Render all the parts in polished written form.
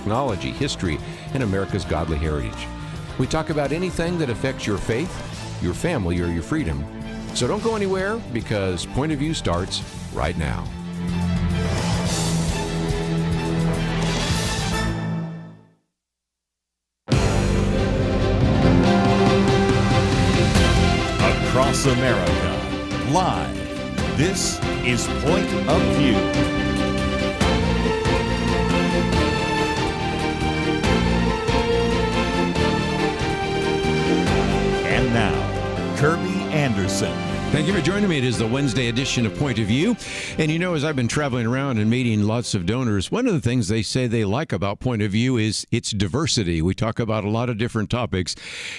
technology, history, and America's godly heritage. We talk about anything that affects your faith, your family, or your freedom. So don't go anywhere, because Point of View starts right now. Across America, live, this is Point of View. And now, Kerby Anderson. Thank you for joining me. It is the Wednesday edition of Point of View. And you know, as I've been traveling around and meeting lots of donors, one of the things they say they like about Point of View is its diversity. We talk about a lot of different topics,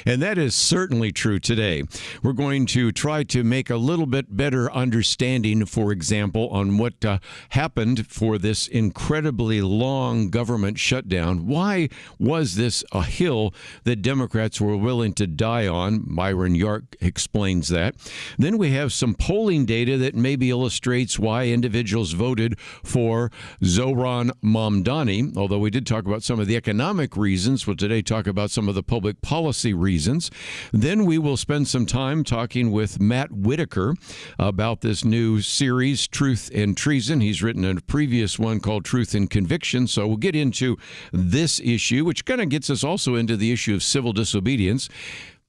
and that is certainly true today. We're going to try to make a little bit better understanding, for example, on what happened for this incredibly long government shutdown. Why was this a hill that Democrats were willing to die on? Byron York explains that. Then we have some polling data that maybe illustrates why individuals voted for Zohran Mamdani, although we did talk about some of the economic reasons. We'll today talk about some of the public policy reasons. Then we will spend some time talking with Matt Whitaker about this new series, Truth and Treason. He's written a previous one called Truth and Conviction, so we'll get into this issue, which kind of gets us also into the issue of civil disobedience.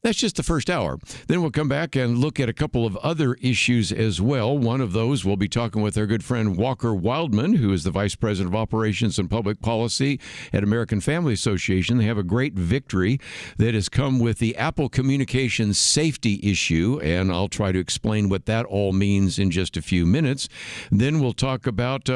That's just the first hour. Then we'll come back and look at a couple of other issues as well. One of those, we'll be talking with our good friend Walker Wildmon, who is the Vice President of Operations and Public Policy at American Family Association. They have a great victory that has come with the Apple Communications safety issue, and I'll try to explain what that all means in just a few minutes. Then we'll talk about,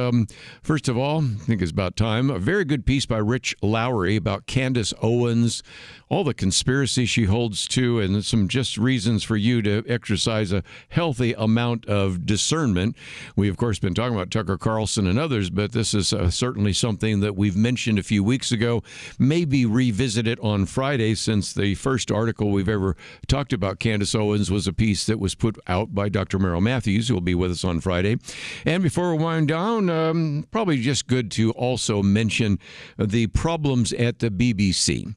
first of all, I think it's about time, a very good piece by Rich Lowry about Candace Owens, all the conspiracy she holds to, and some just reasons for you to exercise a healthy amount of discernment. We, of course, been talking about Tucker Carlson and others, but this is certainly something that we've mentioned a few weeks ago. Maybe revisit it on Friday, since the first article we've ever talked about Candace Owens was a piece that was put out by Dr. Merrill Matthews, who will be with us on Friday. And before we wind down, probably just good to also mention the problems at the BBC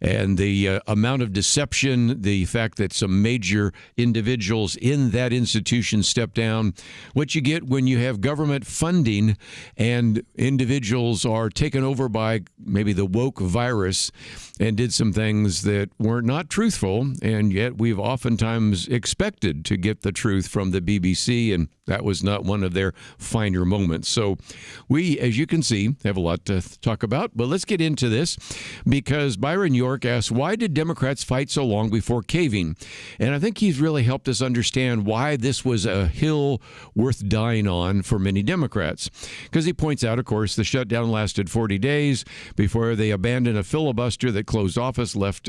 and the amount of deception, the fact that some major individuals in that institution step down. What you get when you have government funding and individuals are taken over by maybe the woke virus and did some things that were not truthful, and yet we've oftentimes expected to get the truth from the BBC, and that was not one of their finer moments. So we, as you can see, have a lot to talk about, but let's get into this, because Byron York asks, why did Democrats fight so long before caving? And I think he's really helped us understand why this was a hill worth dying on for many Democrats. Because he points out, of course, the shutdown lasted 40 days before they abandoned a filibuster that closed office, left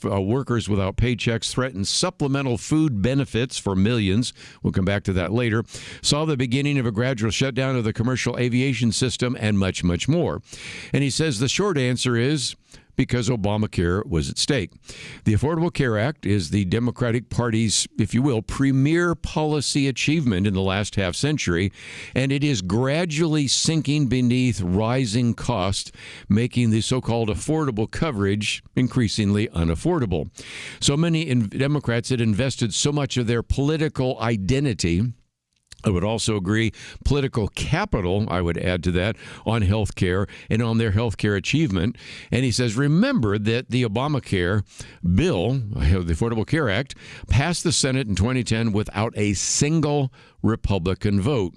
workers without paychecks, threatened supplemental food benefits for millions. We'll come back to that later. Saw the beginning of a gradual shutdown of the commercial aviation system, and much, much more. And he says the short answer is because Obamacare was at stake. The Affordable Care Act is the Democratic Party's, if you will, premier policy achievement in the last half century, and it is gradually sinking beneath rising costs, making the so-called affordable coverage increasingly unaffordable. So many Democrats had invested so much of their political identity, I would also agree, political capital, I would add to that, on health care and on their health care achievement. And he says, remember that the Obamacare bill, the Affordable Care Act, passed the Senate in 2010 without a single Republican vote.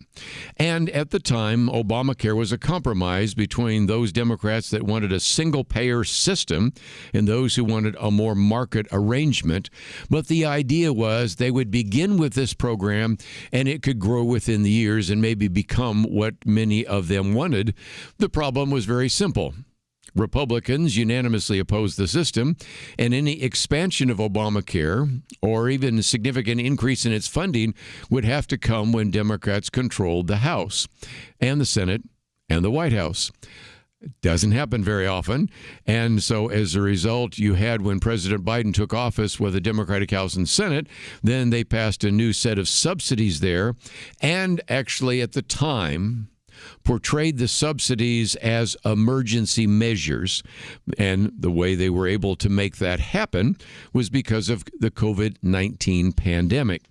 And at the time, Obamacare was a compromise between those Democrats that wanted a single-payer system and those who wanted a more market arrangement. But the idea was they would begin with this program and it could grow within the years and maybe become what many of them wanted. The problem was very simple. Republicans unanimously opposed the system, and any expansion of Obamacare or even a significant increase in its funding would have to come when Democrats controlled the House and the Senate and the White House. It doesn't happen very often. And so as a result, you had, when President Biden took office with a Democratic House and Senate, then they passed a new set of subsidies there. And actually at the time, portrayed the subsidies as emergency measures. And the way they were able to make that happen was because of the COVID-19 pandemic.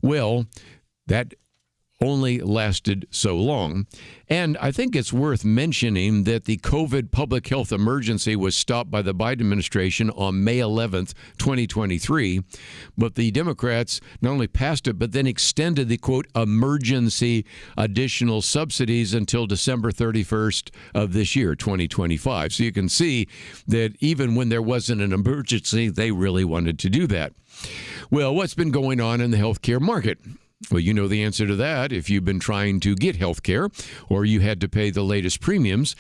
Well, that only lasted so long. And I think it's worth mentioning that the COVID public health emergency was stopped by the Biden administration on May 11th, 2023. But the Democrats not only passed it, but then extended the, quote, emergency additional subsidies until December 31st of this year, 2025. So you can see that even when there wasn't an emergency, they really wanted to do that. Well, what's been going on in the healthcare market? Well, you know the answer to that if you've been trying to get health care or you had to pay the latest premiums.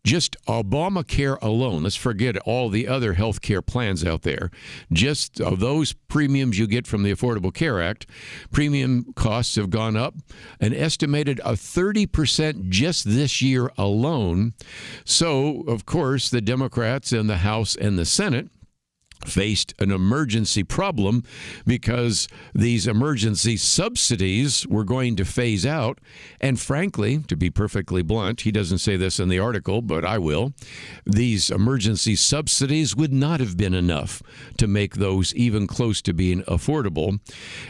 Just Obamacare alone, let's forget all the other health care plans out there. Just of those premiums you get from the Affordable Care Act, premium costs have gone up an estimated 30% just this year alone. So, of course, the Democrats in the House and the Senate faced an emergency problem because these emergency subsidies were going to phase out. And frankly, to be perfectly blunt, he doesn't say this in the article, but I will, these emergency subsidies would not have been enough to make those even close to being affordable.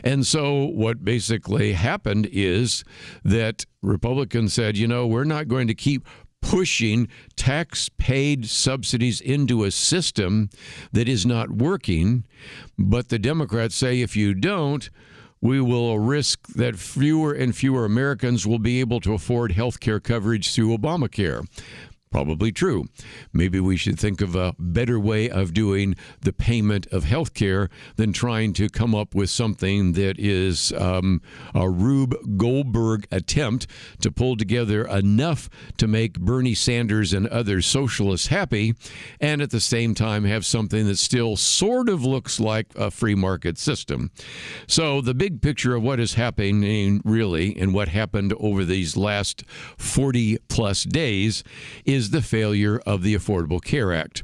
And so what basically happened is that Republicans said, you know, we're not going to keep pushing tax-paid subsidies into a system that is not working. But the Democrats say if you don't, we will risk that fewer and fewer Americans will be able to afford health care coverage through Obamacare. Probably true. Maybe we should think of a better way of doing the payment of health care than trying to come up with something that is a Rube Goldberg attempt to pull together enough to make Bernie Sanders and other socialists happy, and at the same time have something that still sort of looks like a free market system. So the big picture of what is happening really and what happened over these last 40 plus days is the failure of the Affordable Care Act.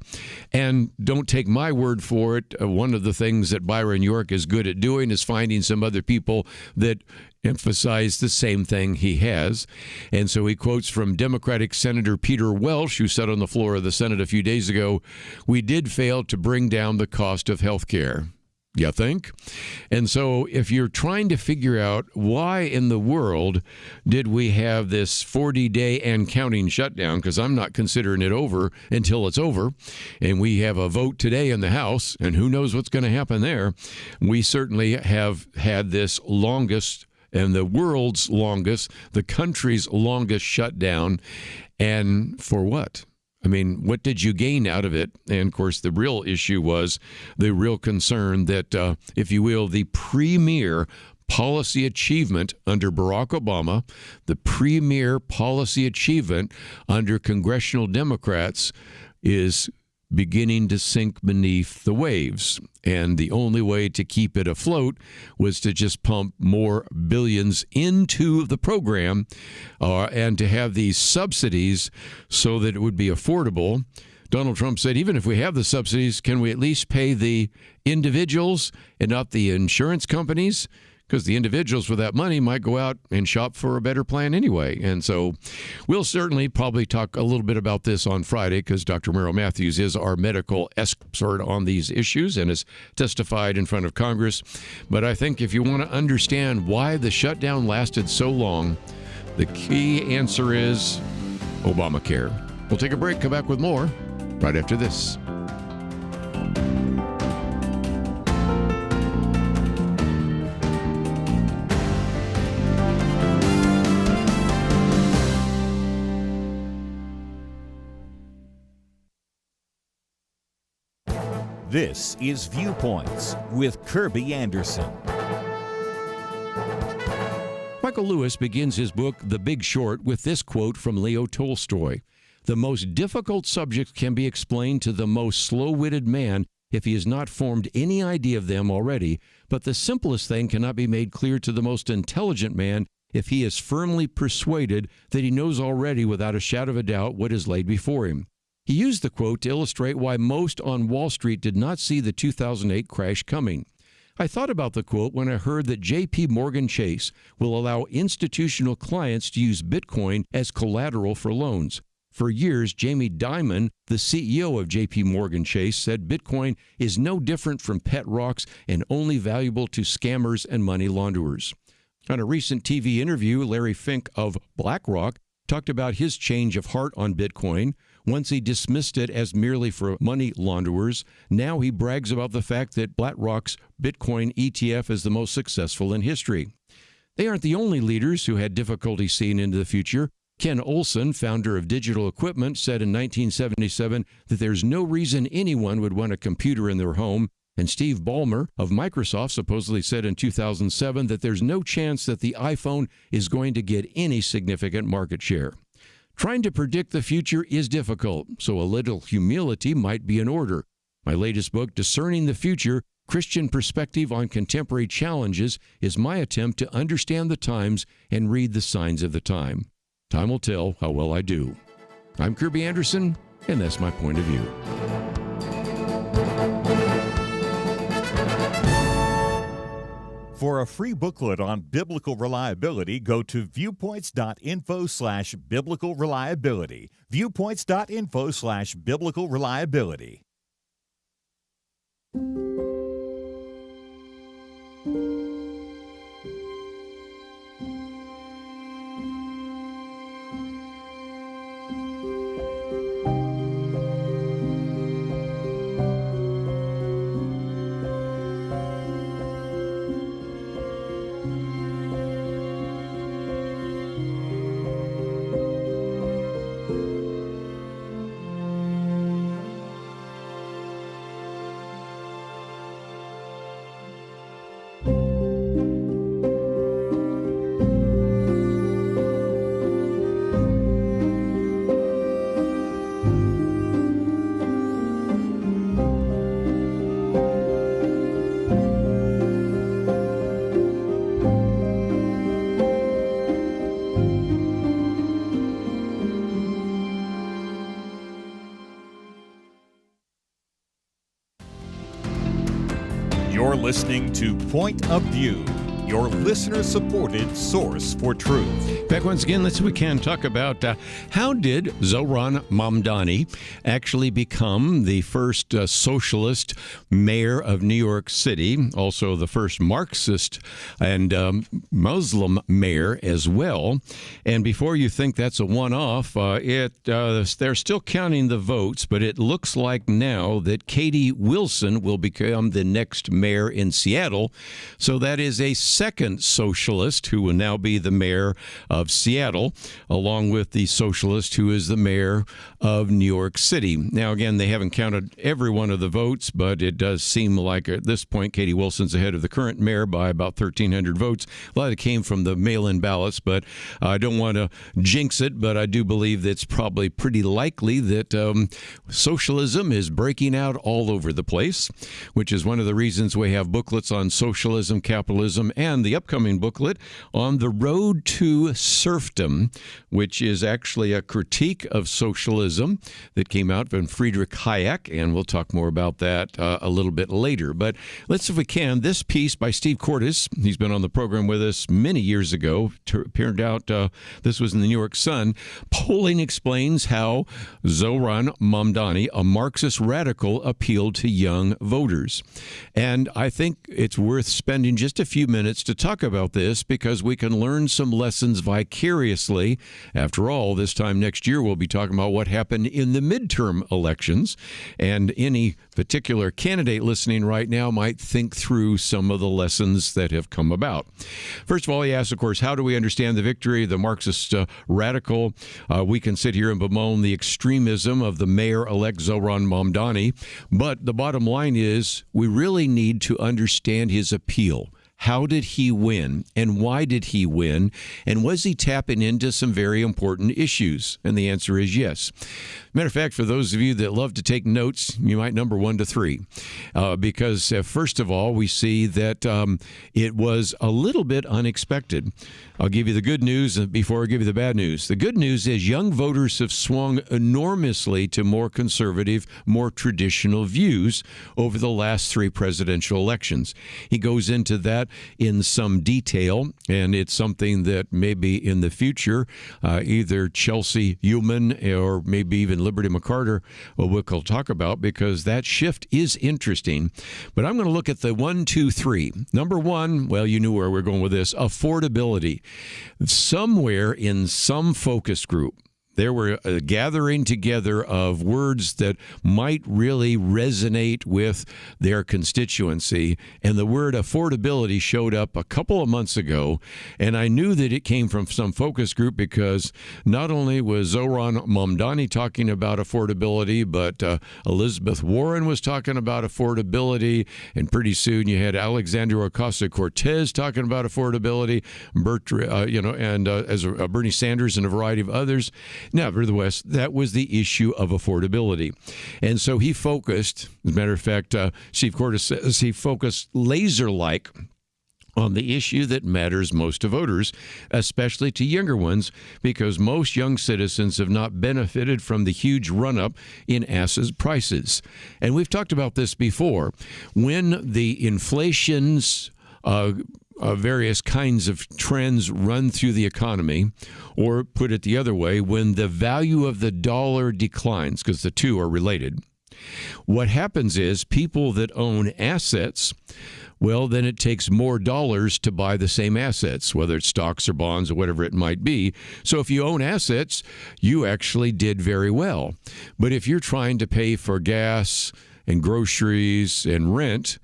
And don't take my word for it. One of the things that Byron York is good at doing is finding some other people that emphasize the same thing he has. And so he quotes from Democratic Senator Peter Welch, who said on the floor of the Senate a few days ago, "We did fail to bring down the cost of health care." You think? And so if you're trying to figure out why in the world did we have this 40-day and counting shutdown, because I'm not considering it over until it's over, and we have a vote today in the House, and who knows what's going to happen there, we certainly have had this longest and the world's longest, the country's longest shutdown. And for what? I mean, what did you gain out of it? And, of course, the real issue was the real concern that, if you will, the premier policy achievement under Barack Obama, the premier policy achievement under congressional Democrats is beginning to sink beneath the waves. And the only way to keep it afloat was to just pump more billions into the program and to have these subsidies so that it would be affordable. Donald Trump said, even if we have the subsidies, can we at least pay the individuals and not the insurance companies? Because the individuals with that money might go out and shop for a better plan anyway. And so we'll certainly probably talk a little bit about this on Friday because Dr. Merrill Matthews is our medical expert on these issues and has testified in front of Congress. But I think if you want to understand why the shutdown lasted so long, the key answer is Obamacare. We'll take a break, come back with more right after this. This is Viewpoints with Kerby Anderson. Michael Lewis begins his book, The Big Short, with this quote from Leo Tolstoy. "The most difficult subjects can be explained to the most slow-witted man if he has not formed any idea of them already, but the simplest thing cannot be made clear to the most intelligent man if he is firmly persuaded that he knows already without a shadow of a doubt what is laid before him." He used the quote to illustrate why most on Wall Street did not see the 2008 crash coming. I thought about the quote when I heard that J.P. Morgan Chase will allow institutional clients to use Bitcoin as collateral for loans. For years, Jamie Dimon, the CEO of J.P. Morgan Chase, said Bitcoin is no different from pet rocks and only valuable to scammers and money launderers. On a recent TV interview, Larry Fink of BlackRock talked about his change of heart on Bitcoin. Once he dismissed it as merely for money launderers, now he brags about the fact that BlackRock's Bitcoin ETF is the most successful in history. They aren't the only leaders who had difficulty seeing into the future. Ken Olsen, founder of Digital Equipment, said in 1977 that there's no reason anyone would want a computer in their home. And Steve Ballmer of Microsoft supposedly said in 2007 that there's no chance that the iPhone is going to get any significant market share. Trying to predict the future is difficult, so a little humility might be in order. My latest book, Discerning the Future, Christian Perspective on Contemporary Challenges, is my attempt to understand the times and read the signs of the time. Time will tell how well I do. I'm Kerby Anderson, and that's my point of view. For a free booklet on biblical reliability, go to viewpoints.info/biblical reliability. Viewpoints.info/biblical reliability. You're listening to Point of View, your listener-supported source for truth. Back once again, we can talk about how did Zoran Mamdani actually become the first socialist mayor of New York City, also the first Marxist and Muslim mayor as well. And before you think that's a one-off, they're still counting the votes, but it looks like now that Katie Wilson will become the next mayor in Seattle. So that is a second socialist who will now be the mayor of Seattle, along with the socialist who is the mayor of New York City. Now, again, they haven't counted every one of the votes, but it does seem like at this point Katie Wilson's ahead of the current mayor by about 1,300 votes. A lot of it came from the mail-in ballots, but I don't want to jinx it, but I do believe that it's probably pretty likely that socialism is breaking out all over the place, which is one of the reasons we have booklets on socialism, capitalism, and the upcoming booklet on the road to serfdom, which is actually a critique of socialism that came out from Friedrich Hayek, and we'll talk more about that a little bit later. But let's, if we can, this piece by Steve Cordes, he's been on the program with us many years ago, turned out this was in the New York Sun. Polling explains how Zoran Mamdani, a Marxist radical, appealed to young voters. And I think it's worth spending just a few minutes to talk about this because we can learn some lessons vicariously. After all, this time next year, we'll be talking about what happened in the midterm elections. And any particular candidate listening right now might think through some of the lessons that have come about. First of all, he asks, of course, how do we understand the victory of the Marxist radical? We can sit here and bemoan the extremism of the mayor-elect Zoran Mamdani, but the bottom line is we really need to understand his appeal. How did he win, and why did he win, and was he tapping into some very important issues? And the answer is yes. Matter of fact, for those of you that love to take notes, you might number 1 to 3, because first of all, we see that it was a little bit unexpected. I'll give you the good news before I give you the bad news. The good news is young voters have swung enormously to more conservative, more traditional views over the last 3 presidential elections. He goes into that in some detail, and it's something that maybe in the future, either Chelsea Ullman or maybe even Liberty McCarter we'll talk about, because that shift is interesting. But I'm going to look at the 1, 2, 3. Number 1, well, you knew where we're going with this, affordability. Somewhere in some focus group, there were a gathering together of words that might really resonate with their constituency. And the word affordability showed up a couple of months ago. And I knew that it came from some focus group because not only was Zoran Mamdani talking about affordability, but Elizabeth Warren was talking about affordability. And pretty soon you had Alexandria Ocasio-Cortez talking about affordability, Bernie Sanders and a variety of others. Nevertheless, that was the issue of affordability. And so he focused, as a matter of fact, Chief Cordes says he focused laser-like on the issue that matters most to voters, especially to younger ones, because most young citizens have not benefited from the huge run-up in asset prices. And we've talked about this before. When the inflation's various kinds of trends run through the economy, or put it the other way, when the value of the dollar declines, because the two are related, what happens is people that own assets, well, then it takes more dollars to buy the same assets, whether it's stocks or bonds or whatever it might be. So if you own assets, you actually did very well. But if you're trying to pay for gas and groceries and rent,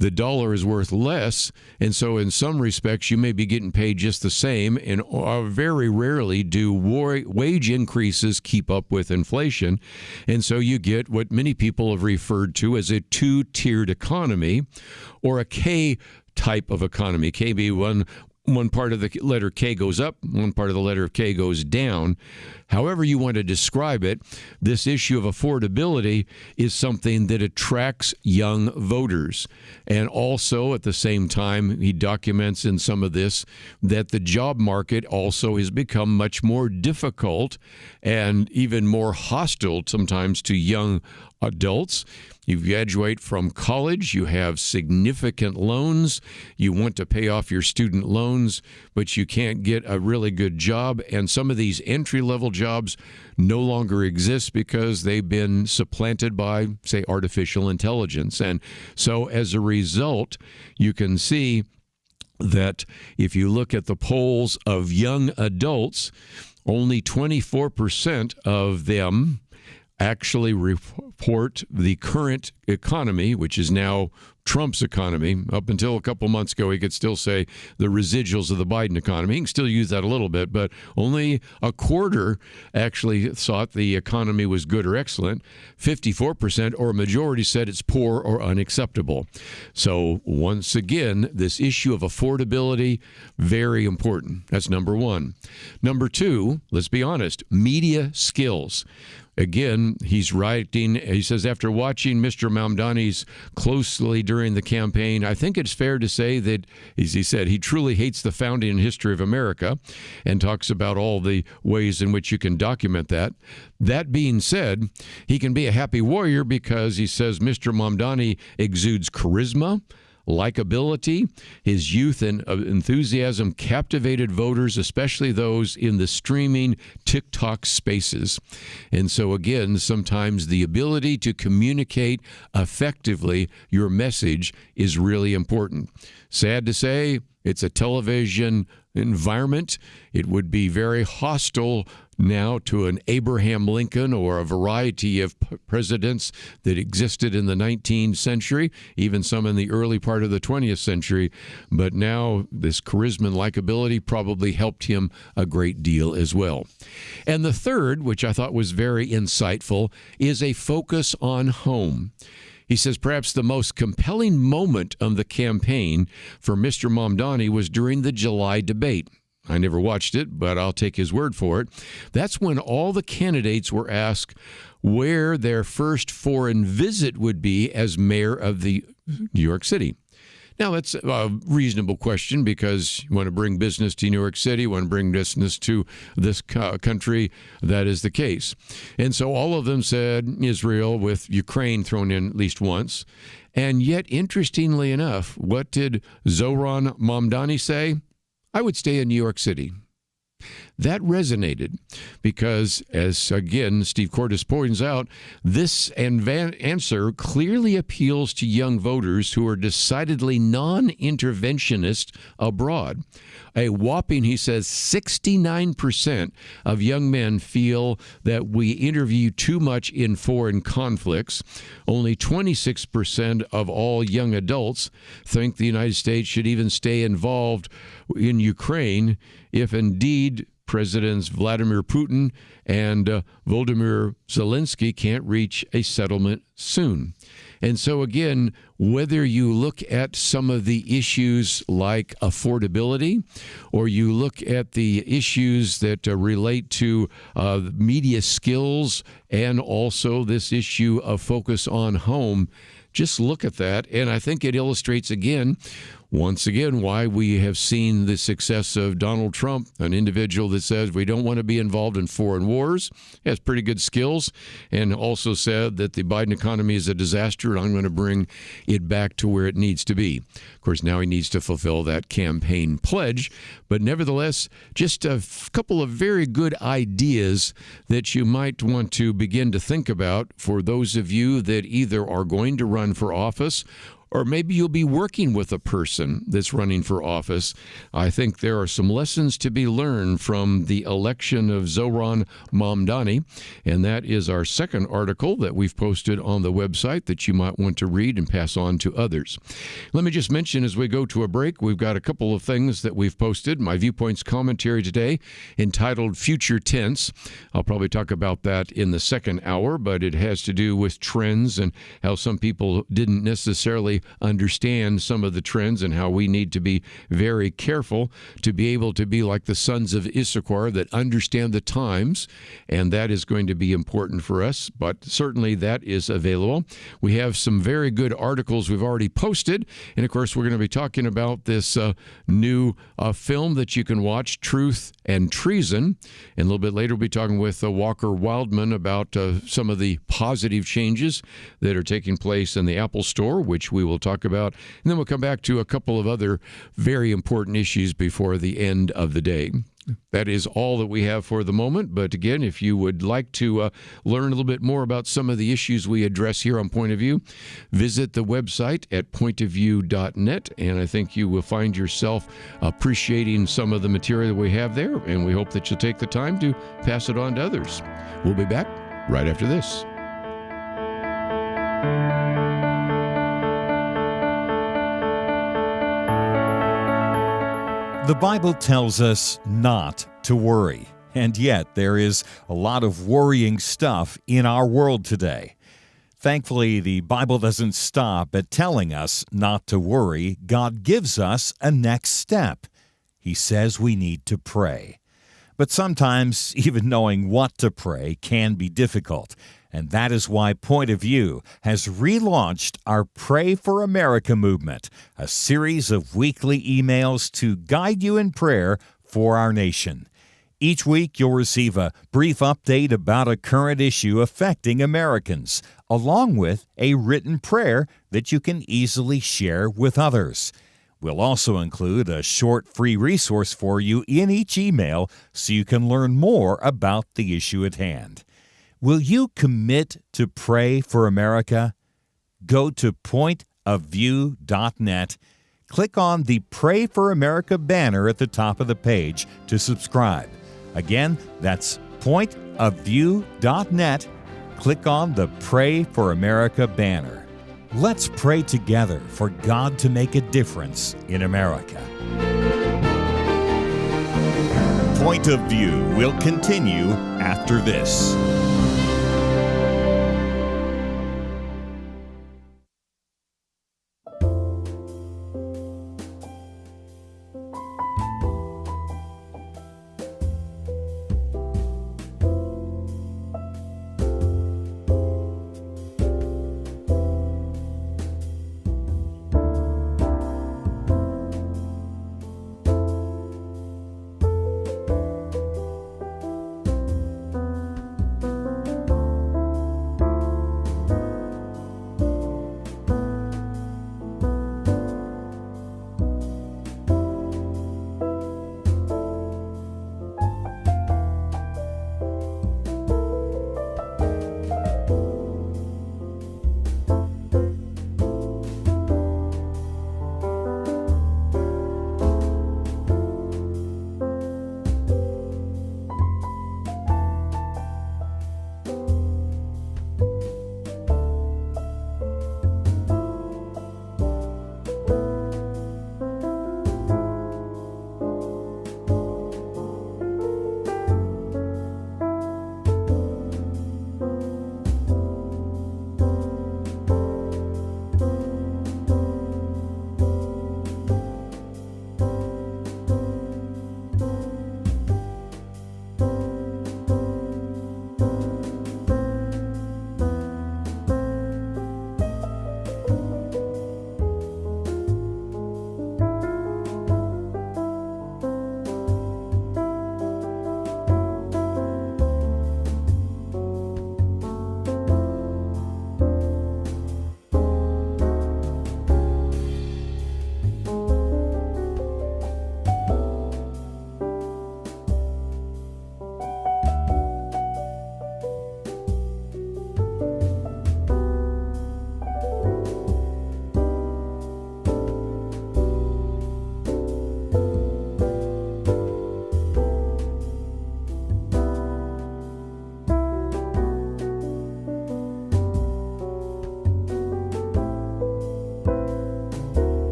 the dollar is worth less, and so in some respects, you may be getting paid just the same, and very rarely do wage increases keep up with inflation, and so you get what many people have referred to as a two-tiered economy, or a K type of economy. KB, one part of the letter K goes up, one part of the letter K goes down. However you want to describe it, this issue of affordability is something that attracts young voters. And also, at the same time, he documents in some of this that the job market also has become much more difficult and even more hostile sometimes to young adults. You graduate from college, you have significant loans, you want to pay off your student loans, but you can't get a really good job. And some of these entry-level jobs no longer exist because they've been supplanted by, say, artificial intelligence. And so as a result, you can see that if you look at the polls of young adults, only 24% of them actually report the current economy, which is now Trump's economy. Up until a couple months ago, he could still say the residuals of the Biden economy. He can still use that a little bit, but only a quarter actually thought the economy was good or excellent. 54% or a majority said it's poor or unacceptable. So once again, this issue of affordability, very important. That's number 1. Number 2, let's be honest, media skills. Again, he's writing, he says, after watching Mr. Mamdani's closely during the campaign, I think it's fair to say that, as he said, he truly hates the founding and history of America and talks about all the ways in which you can document that. That being said, he can be a happy warrior because he says Mr. Mamdani exudes charisma, likability. His youth and enthusiasm captivated voters, especially those in the streaming TikTok spaces. And so again, sometimes the ability to communicate effectively your message is really important. Sad to say, it's a television environment. It would be very hostile now to an Abraham Lincoln or a variety of presidents that existed in the 19th century, even some in the early part of the 20th century. But now this charisma and likability probably helped him a great deal as well. And the third, which I thought was very insightful, is a focus on home. He says perhaps the most compelling moment of the campaign for Mr. Mamdani was during the July debate. I never watched it, but I'll take his word for it. That's when all the candidates were asked where their first foreign visit would be as mayor of the New York City. Now, that's a reasonable question because you want to bring business to New York City, you want to bring business to this country. That is the case. And so all of them said Israel, with Ukraine thrown in at least once. And yet, interestingly enough, what did Zohran Mamdani say? I would stay in New York City. That resonated because, as again Steve Cordes points out, this answer clearly appeals to young voters who are decidedly non-interventionist abroad. A whopping, he says, 69% of young men feel that we intervene too much in foreign conflicts. Only 26% of all young adults think the United States should even stay involved in Ukraine if indeed Presidents Vladimir Putin and Volodymyr Zelensky can't reach a settlement soon. And so again, whether you look at some of the issues like affordability, or you look at the issues that relate to media skills, and also this issue of focus on home, just look at that. And I think it illustrates once again, why we have seen the success of Donald Trump, an individual that says we don't want to be involved in foreign wars, has pretty good skills, and also said that the Biden economy is a disaster and I'm going to bring it back to where it needs to be. Of course, now he needs to fulfill that campaign pledge, but nevertheless, just a couple of very good ideas that you might want to begin to think about for those of you that either are going to run for office or maybe you'll be working with a person that's running for office. I think there are some lessons to be learned from the election of Zohran Mamdani, and that is our second article that we've posted on the website that you might want to read and pass on to others. Let me just mention as we go to a break, we've got a couple of things that we've posted. My Viewpoints commentary today entitled Future Tense. I'll probably talk about that in the second hour, but it has to do with trends and how some people didn't necessarily understand some of the trends and how we need to be very careful to be able to be like the sons of Issachar that understand the times, and that is going to be important for us, but certainly that is available. We have some very good articles we've already posted, and of course we're going to be talking about this new film that you can watch, Truth and Treason, and a little bit later we'll be talking with Walker Wildmon about some of the positive changes that are taking place in the Apple Store, which we will talk about, and then we'll come back to a couple of other very important issues before the end of the day. That is all that we have for the moment, but again, if you would like to learn a little bit more about some of the issues we address here on Point of View, visit the website at pointofview.net, and I think you will find yourself appreciating some of the material that we have there, and we hope that you'll take the time to pass it on to others. We'll be back right after this. The Bible tells us not to worry, and yet there is a lot of worrying stuff in our world today. Thankfully, the Bible doesn't stop at telling us not to worry. God gives us a next step. He says we need to pray. But sometimes even knowing what to pray can be difficult. And that is why Point of View has relaunched our Pray for America movement, a series of weekly emails to guide you in prayer for our nation. Each week, you'll receive a brief update about a current issue affecting Americans, along with a written prayer that you can easily share with others. We'll also include a short free resource for you in each email so you can learn more about the issue at hand. Will you commit to pray for America? Go to pointofview.net. Click on the Pray for America banner at the top of the page to subscribe. Again, that's pointofview.net. Click on the Pray for America banner. Let's pray together for God to make a difference in America. Point of View will continue after this.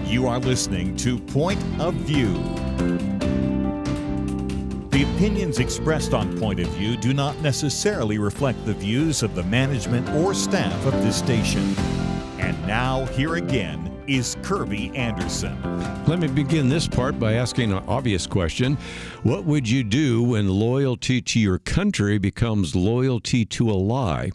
You are listening to Point of View. The opinions expressed on Point of View do not necessarily reflect the views of the management or staff of this station. And now, here again is Kerby Anderson. Let me begin this part by asking an obvious question. What would you do when loyalty to your country becomes loyalty to a lie?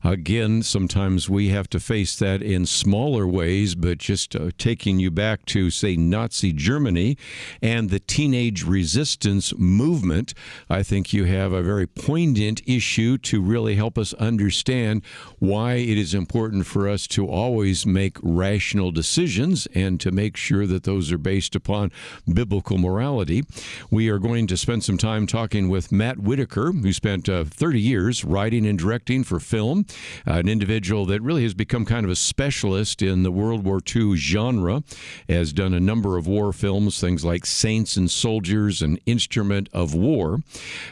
Again, sometimes we have to face that in smaller ways, but just taking you back to, say, Nazi Germany and the teenage resistance movement, I think you have a very poignant issue to really help us understand why it is important for us to always make rational decisions and to make sure that those are based upon biblical morality. We are going to spend some time talking with Matt Whitaker, who spent 30 years writing and directing for film, an individual that really has become kind of a specialist in the World War II genre, has done a number of war films, things like Saints and Soldiers and Instrument of War.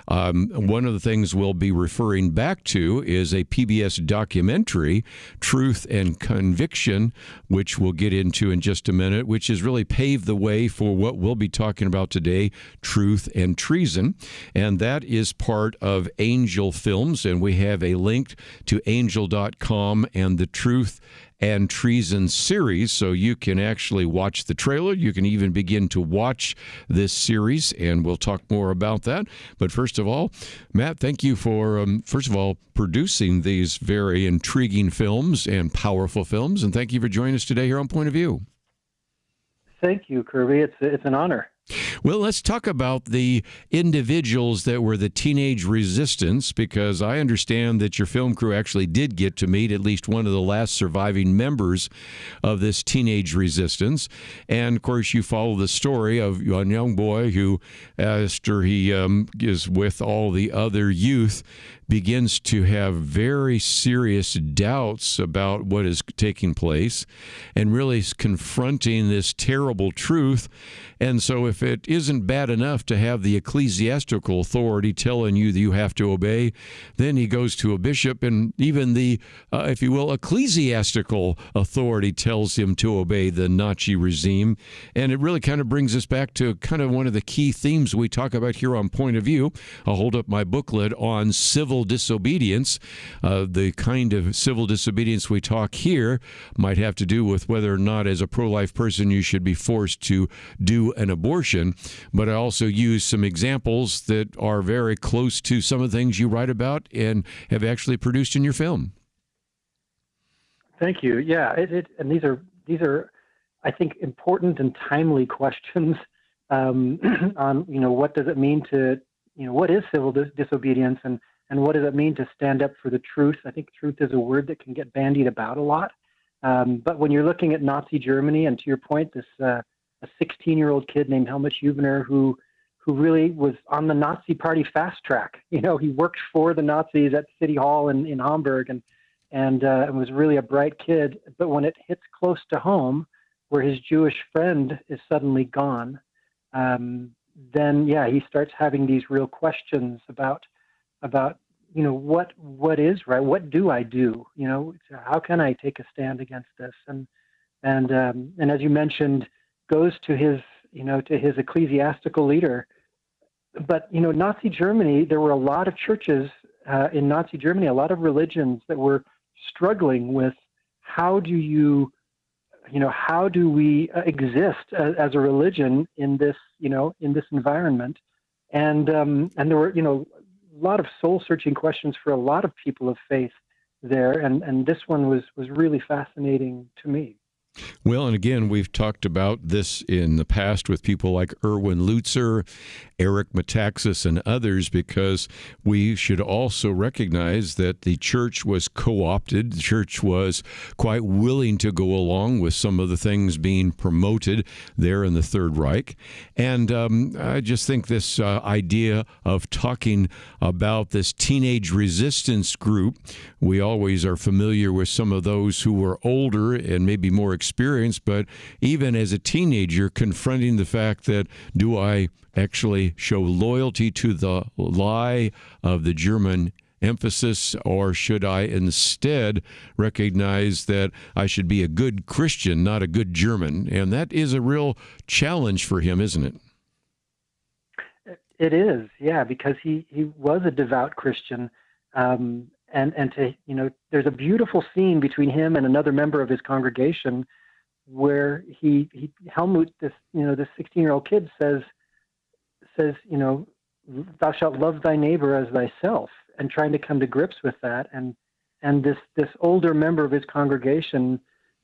One of the things we'll be referring back to is a PBS documentary, Truth and Conviction, which we'll get into in just a minute, which has really paved the way for what we'll be talking about today, Truth and Treason. And that is part of Angel Films, and we have a link to angel.com and the Truth and Treason series, so you can actually watch the trailer. You can even begin to watch this series, and we'll talk more about that. But first of all, Matt, thank you for, first of all, producing these very intriguing films and powerful films, and thank you for joining us today here on Point of View. Thank you, Kerby. It's an honor. Well, let's talk about the individuals that were the teenage resistance, because I understand that your film crew actually did get to meet at least one of the last surviving members of this teenage resistance. And, of course, you follow the story of a young boy who, after he is with all the other youth, begins to have very serious doubts about what is taking place and really is confronting this terrible truth. And so if it isn't bad enough to have the ecclesiastical authority telling you that you have to obey, then he goes to a bishop, and even the, if you will, ecclesiastical authority tells him to obey the Nazi regime. And it really kind of brings us back to kind of one of the key themes we talk about here on Point of View. I'll hold up my booklet on civil disobedience. The kind of civil disobedience we talk here might have to do with whether or not, as a pro-life person, you should be forced to do an abortion. But I also use some examples that are very close to some of the things you write about and have actually produced in your film. Thank you. Yeah, and these are, I think, important and timely questions on what does it mean to what is civil disobedience and what does it mean to stand up for the truth. I think truth is a word that can get bandied about a lot. But when you're looking at Nazi Germany, and to your point, this a 16-year-old kid named Helmut Hubener who really was on the Nazi Party fast track. He worked for the Nazis at City Hall in Hamburg and was really a bright kid. But when it hits close to home, where his Jewish friend is suddenly gone, then he starts having these real questions about what is right, what do I do? How can I take a stand against this? And as you mentioned, goes to his ecclesiastical leader. But Nazi Germany, there were a lot of churches in Nazi Germany, a lot of religions that were struggling with how do we exist as a religion in this environment, and there were a lot of soul-searching questions for a lot of people of faith there, and this one was really fascinating to me. Well, and again, we've talked about this in the past with people like Erwin Lutzer, Eric Metaxas, and others, because we should also recognize that the church was co-opted. The church was quite willing to go along with some of the things being promoted there in the Third Reich. And I just think this idea of talking about this teenage resistance group, we always are familiar with some of those who were older and maybe more experienced, but even as a teenager, confronting the fact that, do I actually show loyalty to the lie of the German emphasis, or should I instead recognize that I should be a good Christian, not a good German? And that is a real challenge for him, isn't it? It is, yeah, because he was a devout Christian, and to there's a beautiful scene between him and another member of his congregation where Helmut, this 16-year-old kid says thou shalt love thy neighbor as thyself, and trying to come to grips with that, and this older member of his congregation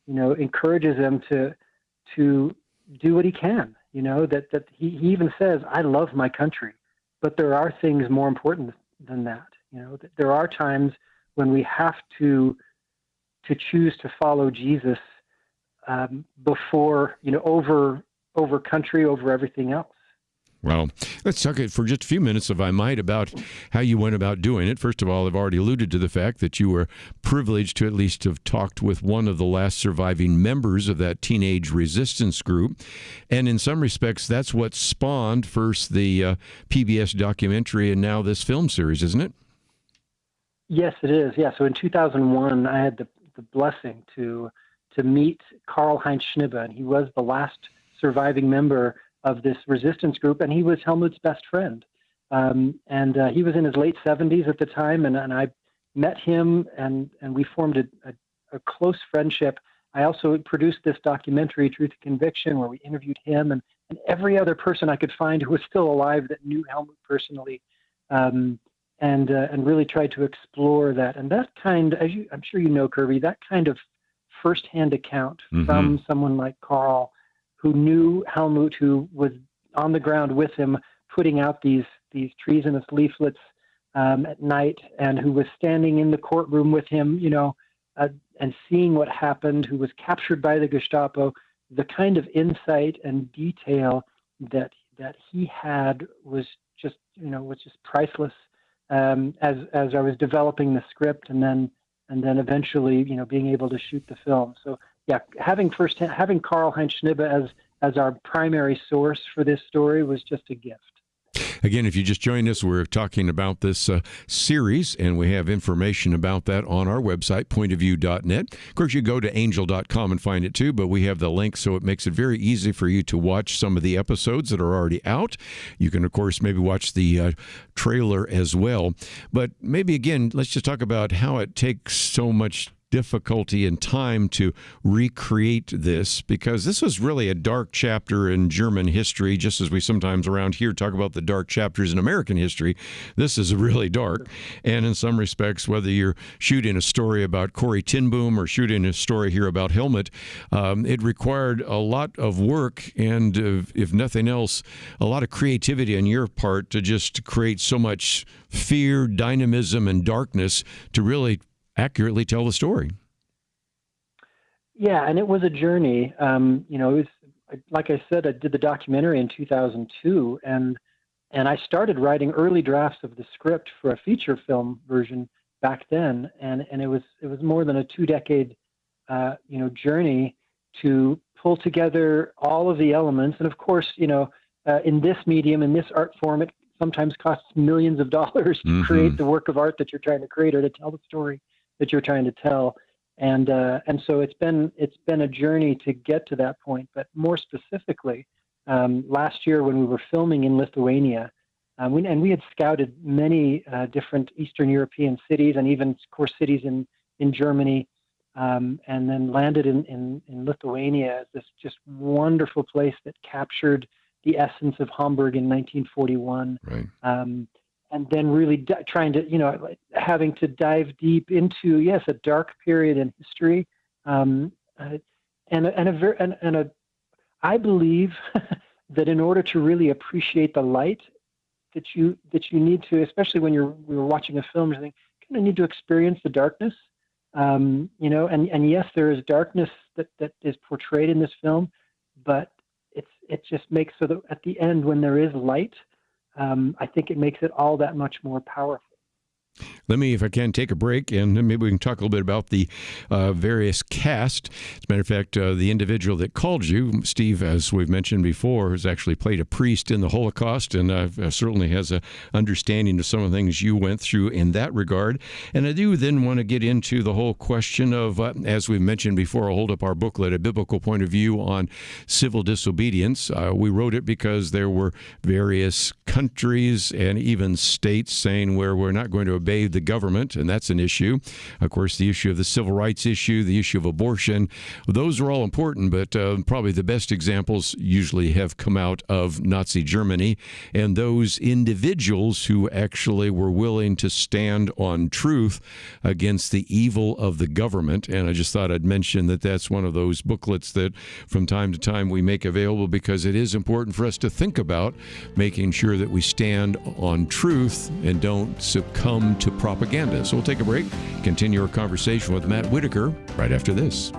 encourages him to do what he can. That he even says, I love my country, but there are things more important than that. That there are times when we have to choose to follow Jesus before, over country, over everything else. Well, let's talk for just a few minutes, if I might, about how you went about doing it. First of all, I've already alluded to the fact that you were privileged to at least have talked with one of the last surviving members of that teenage resistance group. And in some respects, that's what spawned first the PBS documentary and now this film series, isn't it? Yes, it is. Yeah. So in 2001, I had the blessing to meet Karl-Heinz Schnibe, and he was the last surviving member of this resistance group, and he was Helmut's best friend. He was in his late 70s at the time, and I met him, and we formed a close friendship. I also produced this documentary, Truth and Conviction, where we interviewed him and every other person I could find who was still alive that knew Helmut personally, and really tried to explore that. And that kind, I'm sure you know, Kerby, that kind of firsthand account from someone like Karl, who knew Helmut, who was on the ground with him, putting out these treasonous leaflets at night, and who was standing in the courtroom with him, and seeing what happened, who was captured by the Gestapo. The kind of insight and detail that he had was just priceless. As I was developing the script, and then eventually, being able to shoot the film. So yeah, having Karl-Heinz Schnibe as our primary source for this story was just a gift. Again, if you just joined us, we're talking about this series, and we have information about that on our website, pointofview.net. Of course, you go to angel.com and find it too, but we have the link, so it makes it very easy for you to watch some of the episodes that are already out. You can, of course, maybe watch the trailer as well. But maybe, again, let's just talk about how it takes so much difficulty and time to recreate this, because this was really a dark chapter in German history, just as we sometimes around here talk about the dark chapters in American history. This is really dark. And in some respects, whether you're shooting a story about Corrie ten Boom or shooting a story here about Helmut, it required a lot of work and, if nothing else, a lot of creativity on your part to just create so much fear, dynamism, and darkness to really accurately tell the story. Yeah, and it was a journey. It was, like I said, I did the documentary in 2002, and I started writing early drafts of the script for a feature film version back then, and it was more than a 2-decade journey to pull together all of the elements. And of course, in this medium, in this art form, it sometimes costs millions of dollars to create the work of art that you're trying to create, or to tell the story that you're trying to tell, and so it's been a journey to get to that point. But more specifically, last year when we were filming in Lithuania, we had scouted many different Eastern European cities, and even, of course, cities in Germany, and then landed in Lithuania, this just wonderful place that captured the essence of Hamburg in 1941. Right. And then really trying to, having to dive deep into, yes, a dark period in history, I believe that in order to really appreciate the light that you need to, especially when you're watching a film, you kind of need to experience the darkness, and yes, there is darkness that is portrayed in this film, but it just makes so that at the end, when there is light, I think it makes it all that much more powerful. Let me, if I can, take a break, and then maybe we can talk a little bit about the various cast. As a matter of fact, the individual that called you, Steve, as we've mentioned before, has actually played a priest in the Holocaust, and certainly has an understanding of some of the things you went through in that regard. And I do then want to get into the whole question of, as we've mentioned before, I'll hold up our booklet, A Biblical Point of View on Civil Disobedience. We wrote it because there were various countries and even states saying where we're not going to obey the government, and that's an issue. Of course, the issue of the civil rights issue, the issue of abortion, those are all important, but probably the best examples usually have come out of Nazi Germany, and those individuals who actually were willing to stand on truth against the evil of the government. And I just thought I'd mention that that's one of those booklets that from time to time we make available, because it is important for us to think about making sure that we stand on truth and don't succumb to propaganda. So we'll take a break, continue our conversation with Matt Whitaker right after this.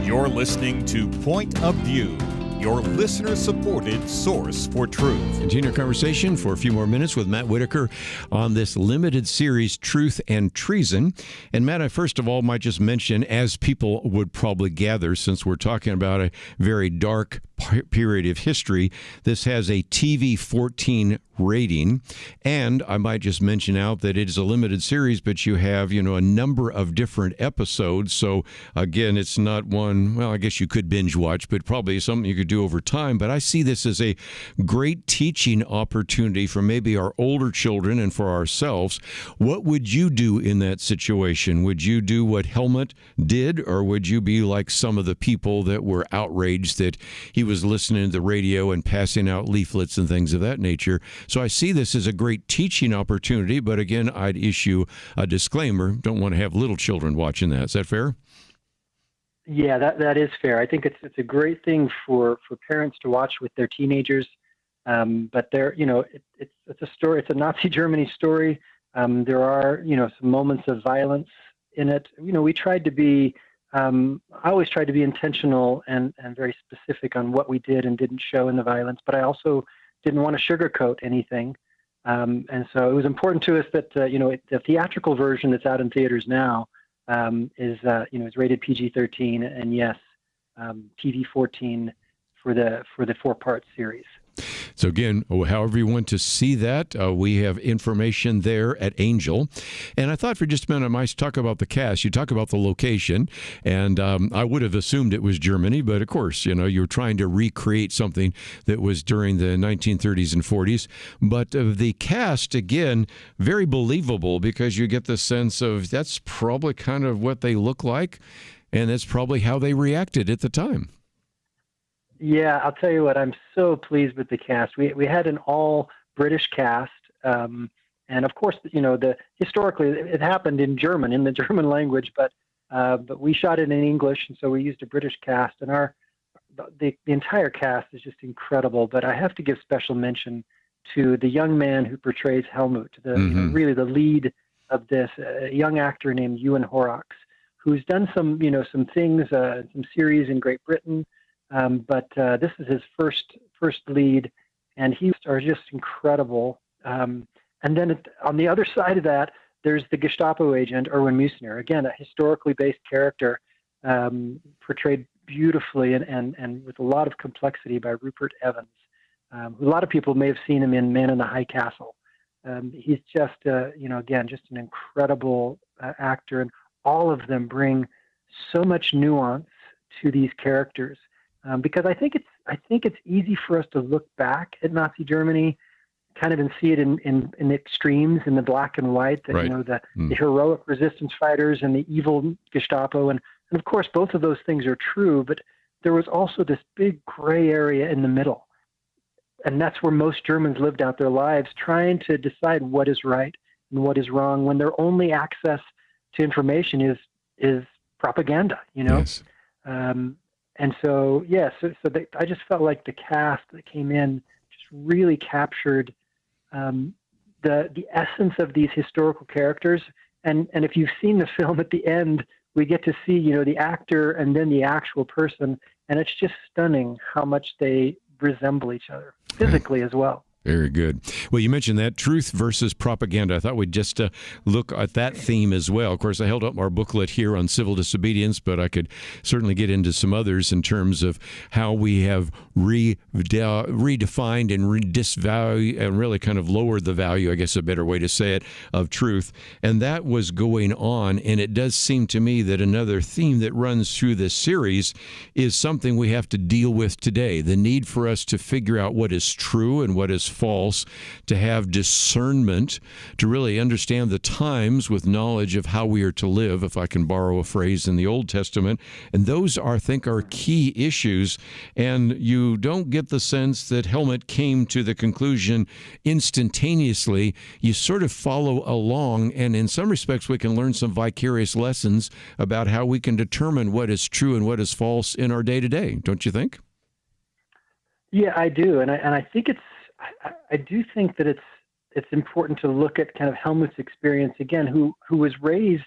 You're listening to Point of View, your listener-supported source for truth. Continue our conversation for a few more minutes with Matt Whitaker on this limited series, Truth and Treason. And Matt, I first of all might just mention, as people would probably gather, since we're talking about a very dark period of history, this has a TV 14 rating. And I might just mention out that it is a limited series, but you have, a number of different episodes. So again, it's not one, well, I guess you could binge watch, but probably something you could do over time. But I see this as a great teaching opportunity for maybe our older children and for ourselves. What would you do in that situation? Would you do what Helmut did, or would you be like some of the people that were outraged that he was listening to the radio and passing out leaflets and things of that nature? So I see this as a great teaching opportunity, but again, I'd issue a disclaimer. Don't want to have little children watching that. Is that fair? Yeah, that is fair. I think it's a great thing for parents to watch with their teenagers. But it's a story. It's a Nazi Germany story. There are, some moments of violence in it. We tried to be, I always tried to be intentional and very specific on what we did and didn't show in the violence, but I also didn't want to sugarcoat anything. And so it was important to us that, the theatrical version that's out in theaters now is rated PG-13 and yes, TV-14 for the 4-part series. So again, however you want to see that, we have information there at Angel. And I thought for just a minute I might talk about the cast. You talk about the location, and I would have assumed it was Germany, but of course, you're trying to recreate something that was during the 1930s and 40s. But the cast, again, very believable, because you get the sense of that's probably kind of what they look like, and that's probably how they reacted at the time. Yeah, I'll tell you what, I'm so pleased with the cast. We had an all British cast. And of course, historically it happened in German, in the German language, but we shot it in English. And so we used a British cast, and the entire cast is just incredible. But I have to give special mention to the young man who portrays Helmut, really the lead of this, a young actor named Ewan Horrocks, who's done some things, some series in Great Britain. But this is his first lead, and he are just incredible. And then on the other side of that, there's the Gestapo agent, Erwin Mussner, again, a historically based character, portrayed beautifully and with a lot of complexity by Rupert Evans, who a lot of people may have seen him in Man in the High Castle. He's just, again, just an incredible actor, and all of them bring so much nuance to these characters. Because I think it's easy for us to look back at Nazi Germany, kind of, and see it in the extremes, in the black and white, that, right. The heroic resistance fighters and the evil Gestapo, and of course both of those things are true. But there was also this big gray area in the middle, and that's where most Germans lived out their lives, trying to decide what is right and what is wrong, when their only access to information is propaganda. Yes. And so, I just felt like the cast that came in just really captured the essence of these historical characters. And if you've seen the film, at the end, we get to see, the actor and then the actual person. And it's just stunning how much they resemble each other physically as well. Very good. Well, you mentioned that, truth versus propaganda. I thought we'd just look at that theme as well. Of course, I held up our booklet here on civil disobedience, but I could certainly get into some others in terms of how we have redefined and disvalued and really kind of lowered the value, I guess a better way to say it, of truth. And that was going on. And it does seem to me that another theme that runs through this series is something we have to deal with today. The need for us to figure out what is true and what is false, to have discernment, to really understand the times with knowledge of how we are to live, if I can borrow a phrase in the Old Testament. And those are, I think, are key issues. And you don't get the sense that Helmut came to the conclusion instantaneously. You sort of follow along, and in some respects we can learn some vicarious lessons about how we can determine what is true and what is false in our day-to-day, don't you think? Yeah, I do. And I think I do think that it's important to look at kind of Helmut's experience again, who was raised,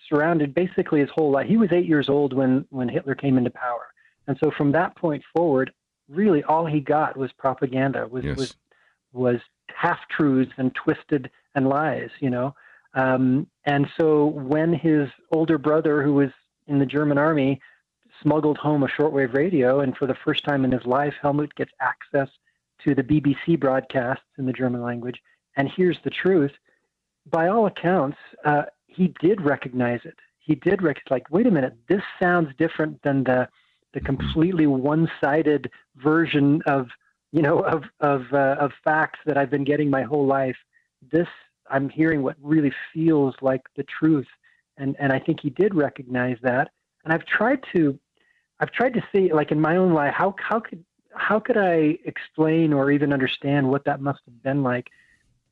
surrounded basically his whole life. He was 8 years old when Hitler came into power. And so from that point forward, really all he got was propaganda, was half-truths and twisted and lies, And so when his older brother, who was in the German army, smuggled home a shortwave radio, and for the first time in his life, Helmut gets access to the BBC broadcasts in the German language and hears the truth, by all accounts, he did recognize it. He did like, wait a minute, this sounds different than the completely one-sided version of facts that I've been getting my whole life. This, I'm hearing what really feels like the truth. And I think he did recognize that. And I've tried to see, like, in my own life, how could I explain or even understand what that must have been like?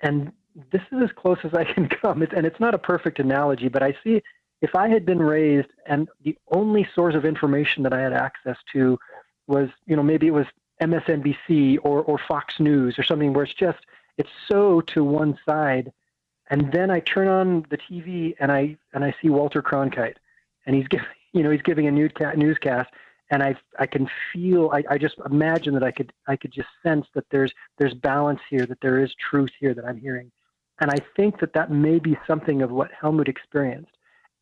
And this is as close as I can come. And it's not a perfect analogy, but I see, if I had been raised and the only source of information that I had access to was, maybe it was MSNBC or Fox News or something where it's so to one side. And then I turn on the TV and I see Walter Cronkite, and he's giving a newscast, and I can feel, I just imagine that I could just sense that there's balance here, that there is truth here that I'm hearing. And I think that may be something of what Helmut experienced.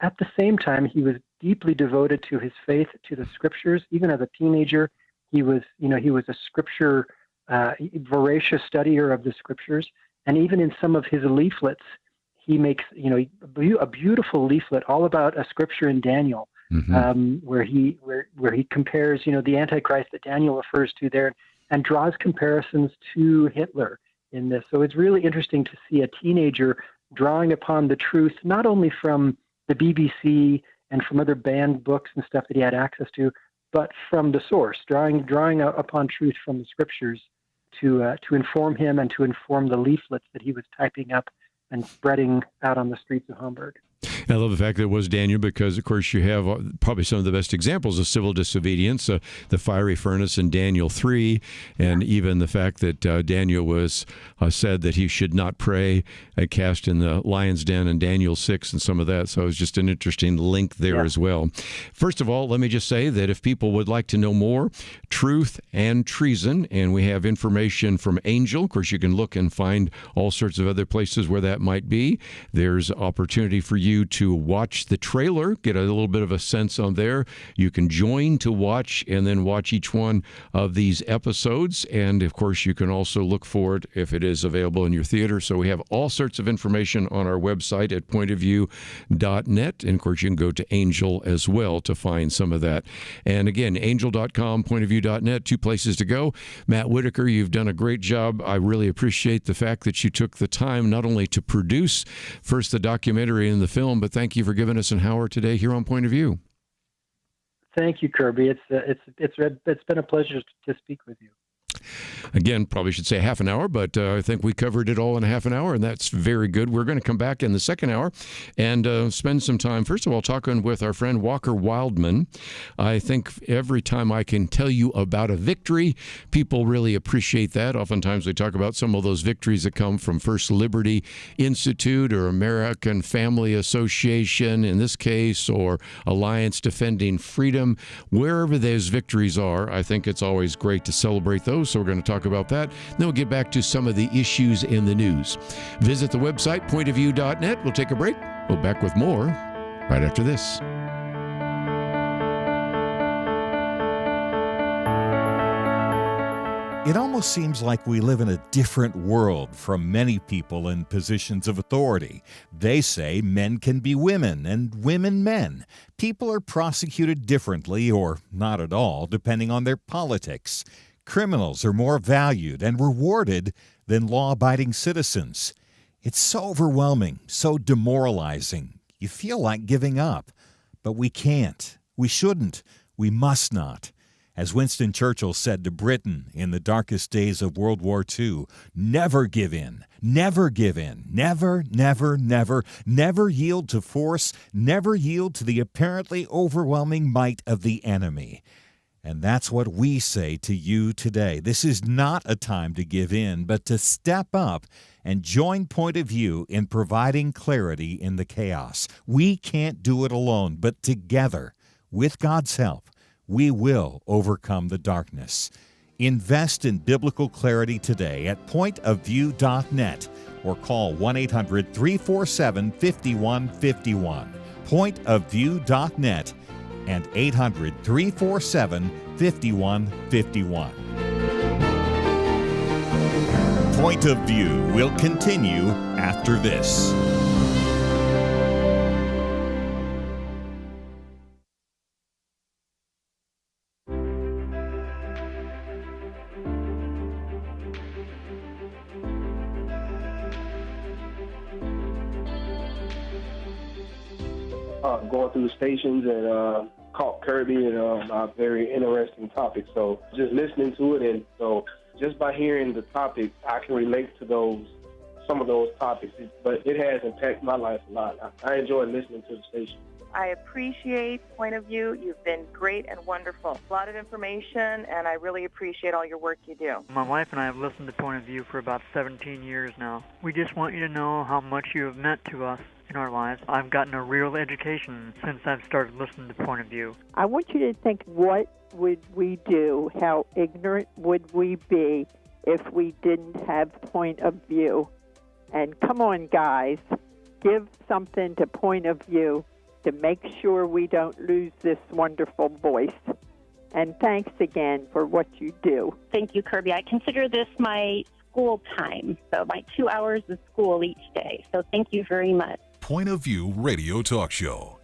At the same time, he was deeply devoted to his faith, to the scriptures. Even as a teenager, he was a scripture, voracious studier of the scriptures. And even in some of his leaflets, he makes, a beautiful leaflet all about a scripture in Daniel, where he compares, the Antichrist that Daniel refers to there, and draws comparisons to Hitler in this. So it's really interesting to see a teenager drawing upon the truth, not only from the BBC and from other banned books and stuff that he had access to, but from the source, drawing upon truth from the scriptures to inform him and to inform the leaflets that he was typing up and spreading out on the streets of Hamburg. I love the fact that it was Daniel because, of course, you have probably some of the best examples of civil disobedience, the fiery furnace in Daniel 3, and even the fact that Daniel was said that he should not pray, cast in the lion's den in Daniel 6 and some of that. So it was just an interesting link there as well. First of all, let me just say that if people would like to know more, Truth and Treason, and we have information from Angel. Of course, you can look and find all sorts of other places where that might be. There's opportunity for you to watch the trailer, get a little bit of a sense on there. You can join to watch and then watch each one of these episodes. And of course, you can also look for it if it is available in your theater. So we have all sorts of information on our website at pointofview.net. And of course, you can go to Angel as well to find some of that. And again, angel.com, pointofview.net, two places to go. Matt Whitaker, you've done a great job. I really appreciate the fact that you took the time not only to produce first the documentary and the film, but thank you for giving us an hour today here on Point of View. Thank you, Kerby. It's been a pleasure to speak with you. Again, probably should say half an hour, but I think we covered it all in a half an hour, and that's very good. We're going to come back in the second hour and spend some time, first of all, talking with our friend Walker Wildmon. I think every time I can tell you about a victory, people really appreciate that. Oftentimes we talk about some of those victories that come from First Liberty Institute or American Family Association, in this case, or Alliance Defending Freedom. Wherever those victories are, I think it's always great to celebrate those. So we're going to talk about that. Then we'll get back to some of the issues in the news. Visit the website, pointofview.net. We'll take a break. We'll be back with more right after this. It almost seems like we live in a different world from many people in positions of authority. They say men can be women and women men. People are prosecuted differently or not at all, depending on their politics. Criminals are more valued and rewarded than law-abiding citizens. It's so overwhelming, so demoralizing. You feel like giving up. But we can't. We shouldn't. We must not. As Winston Churchill said to Britain in the darkest days of World War II, never give in, never give in, never, never, never, never yield to force, never yield to the apparently overwhelming might of the enemy. And that's what we say to you today. This is not a time to give in, but to step up and join Point of View in providing clarity in the chaos. We can't do it alone, but together, with God's help, we will overcome the darkness. Invest in biblical clarity today at pointofview.net or call 1-800-347-5151. Pointofview.net and 800-347-5151. Point of View will continue after this. Going through the stations and caught Kerby and a very interesting topic. So just listening to it, and so just by hearing the topic, I can relate to some of those topics. But it has impacted my life a lot. I enjoy listening to the station. I appreciate Point of View. You've been great and wonderful. A lot of information, and I really appreciate all your work you do. My wife and I have listened to Point of View for about 17 years now. We just want you to know how much you have meant to us in our lives. I've gotten a real education since I've started listening to Point of View. I want you to think, what would we do? How ignorant would we be if we didn't have Point of View? And come on, guys, give something to Point of View to make sure we don't lose this wonderful voice. And thanks again for what you do. Thank you, Kerby. I consider this my school time, so my 2 hours of school each day. So thank you very much. Point of View Radio Talk Show.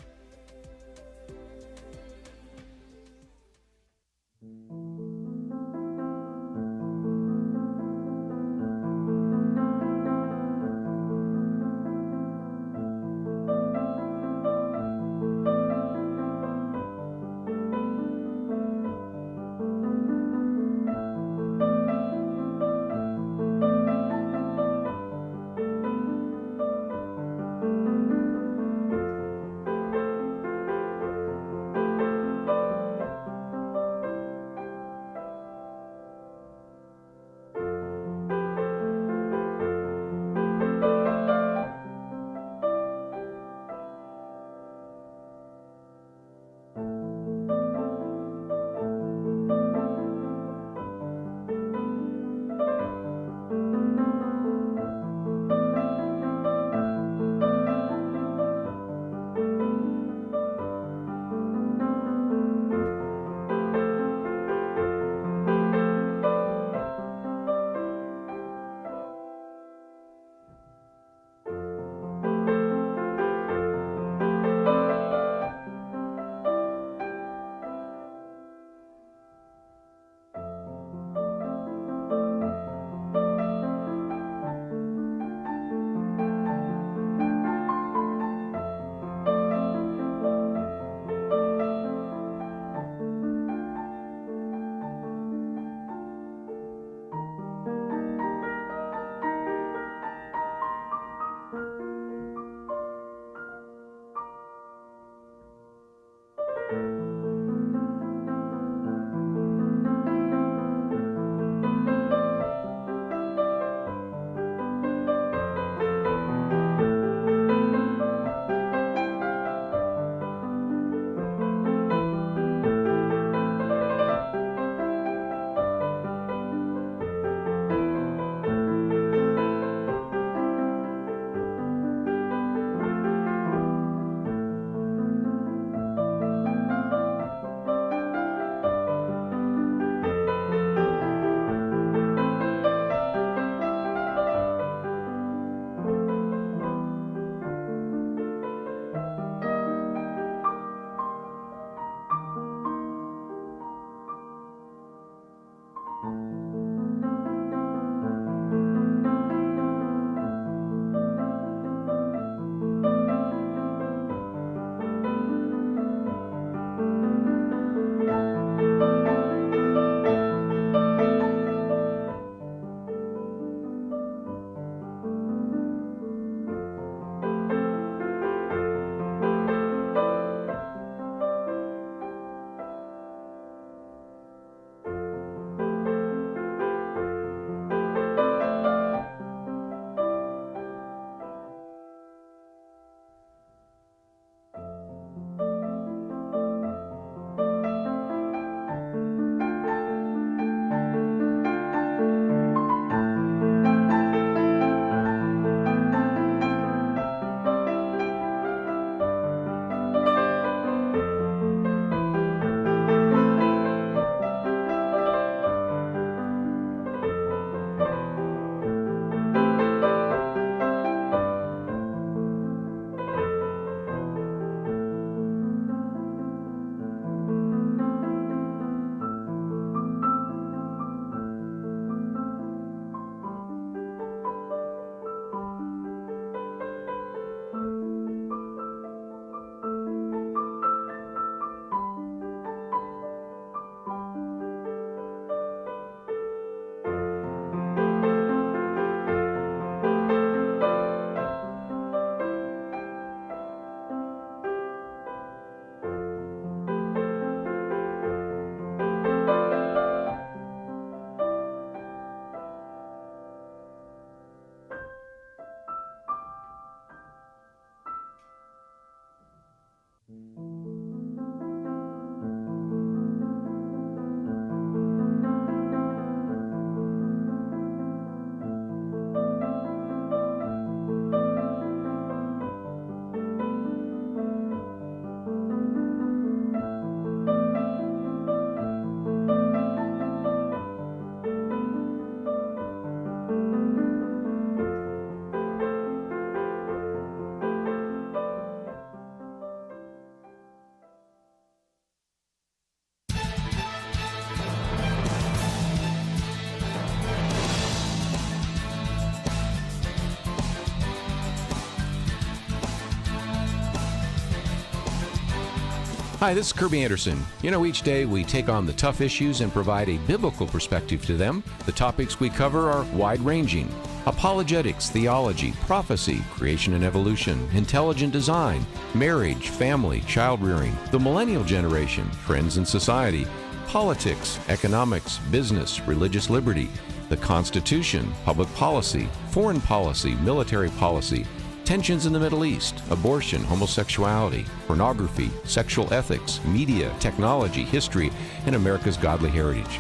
Hi, this is Kerby Anderson. You know, each day we take on the tough issues and provide a biblical perspective to them. The topics we cover are wide-ranging: apologetics, theology, prophecy, creation and evolution, intelligent design, marriage, family, child-rearing, the millennial generation, trends in society, politics, economics, business, religious liberty, the Constitution, public policy, foreign policy, military policy, tensions in the Middle East, abortion, homosexuality, pornography, sexual ethics, media, technology, history, and America's godly heritage.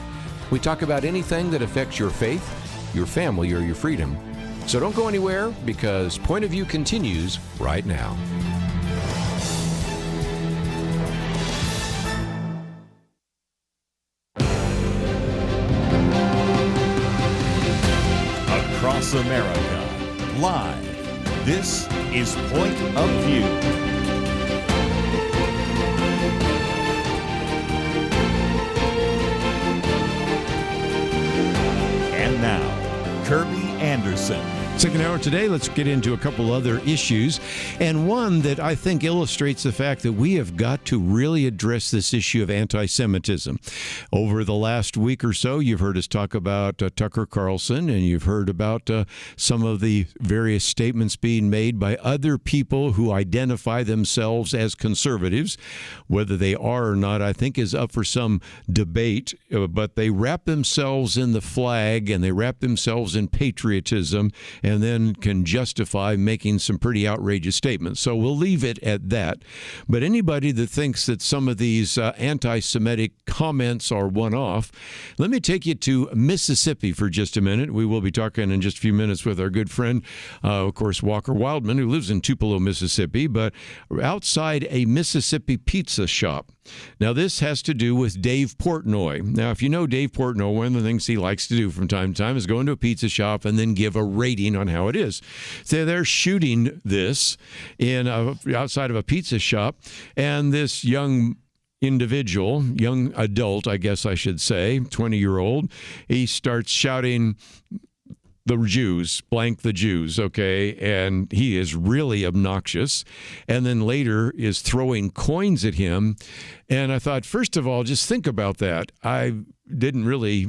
We talk about anything that affects your faith, your family, or your freedom. So don't go anywhere, because Point of View continues right now. Across America, live. This is Point of View. And now, Kerby Anderson. Second hour today, let's get into a couple other issues, and one that I think illustrates the fact that we have got to really address this issue of anti-Semitism. Over the last week or so, you've heard us talk about Tucker Carlson, and you've heard about some of the various statements being made by other people who identify themselves as conservatives. Whether they are or not, I think, is up for some debate, but they wrap themselves in the flag, and they wrap themselves in patriotism, and then can justify making some pretty outrageous statements. So we'll leave it at that. But anybody that thinks that some of these anti-Semitic comments are one-off, let me take you to Mississippi for just a minute. We will be talking in just a few minutes with our good friend, of course, Walker Wildmon, who lives in Tupelo, Mississippi, but outside a Mississippi pizza shop. Now, this has to do with Dave Portnoy. Now, if you know Dave Portnoy, one of the things he likes to do from time to time is go into a pizza shop and then give a rating on how it is. So they're shooting this in outside of a pizza shop, and this young individual, young adult, I guess I should say, 20-year-old, he starts shouting, "The Jews, blank the Jews," okay? And he is really obnoxious. And then later is throwing coins at him. And I thought, first of all, just think about that. I didn't really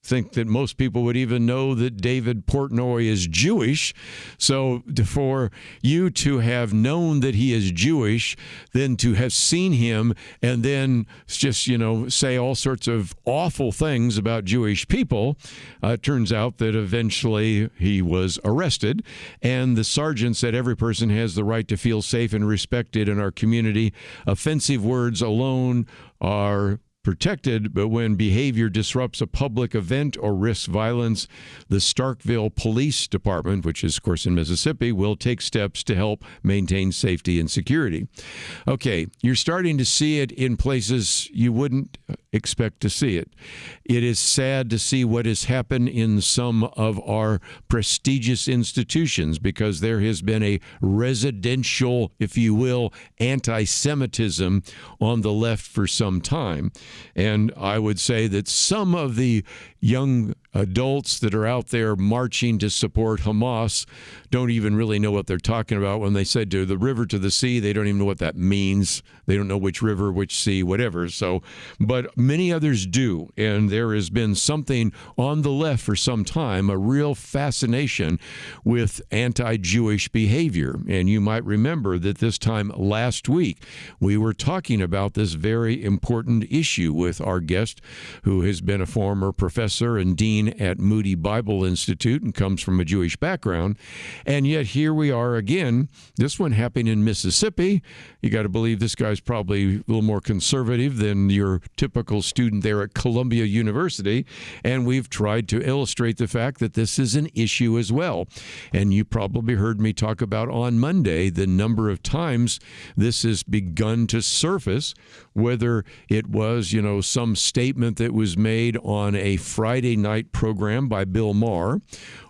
think that most people would even know that David Portnoy is Jewish. So for you to have known that he is Jewish, then to have seen him and then just, say all sorts of awful things about Jewish people, it turns out that eventually he was arrested. And the sergeant said every person has the right to feel safe and respected in our community. Offensive words alone are protected, but when behavior disrupts a public event or risks violence, the Starkville Police Department, which is, of course, in Mississippi, will take steps to help maintain safety and security. Okay, you're starting to see it in places you wouldn't expect to see it. It is sad to see what has happened in some of our prestigious institutions, because there has been a residential, if you will, anti-Semitism on the left for some time. And I would say that some of the young adults that are out there marching to support Hamas don't even really know what they're talking about. When they said to the river to the sea, they don't even know what that means. They don't know which river, which sea, whatever. So, but many others do. And there has been something on the left for some time, a real fascination with anti-Jewish behavior. And you might remember that this time last week, we were talking about this very important issue with our guest, who has been a former professor professor and dean at Moody Bible Institute and comes from a Jewish background. And yet here we are again, this one happened in Mississippi. You got to believe this guy's probably a little more conservative than your typical student there at Columbia University. And we've tried to illustrate the fact that this is an issue as well. And you probably heard me talk about on Monday the number of times this has begun to surface, whether it was, some statement that was made on a Friday night program by Bill Maher,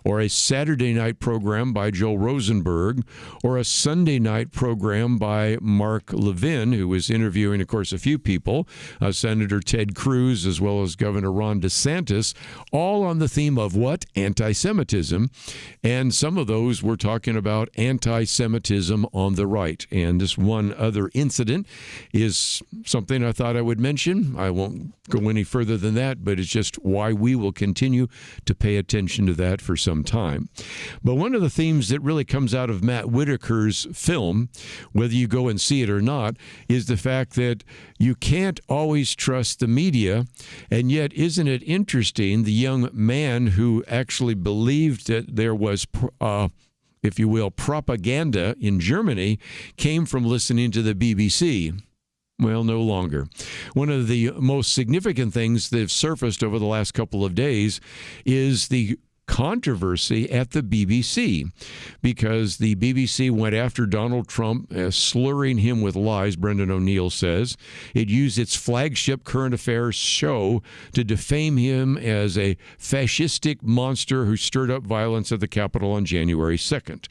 or a Saturday night program by Joel Rosenberg, or a Sunday night program by Mark Levin, who was interviewing, of course, a few people, Senator Ted Cruz, as well as Governor Ron DeSantis, all on the theme of what? Anti-Semitism. And some of those were talking about anti-Semitism on the right. And this one other incident is something I thought I would mention. I won't go any further than that, but it's just why we will continue to pay attention to that for some time. But one of the themes that really comes out of Matt Whitaker's film, whether you go and see it or not, is the fact that you can't always trust the media. And yet, isn't it interesting, the young man who actually believed that there was if you will, propaganda in Germany came from listening to the BBC. Well, no longer. One of the most significant things that have surfaced over the last couple of days is the controversy at the BBC, because the BBC went after Donald Trump, slurring him with lies, Brendan O'Neill says. It used its flagship current affairs show to defame him as a fascistic monster who stirred up violence at the Capitol on January 6th,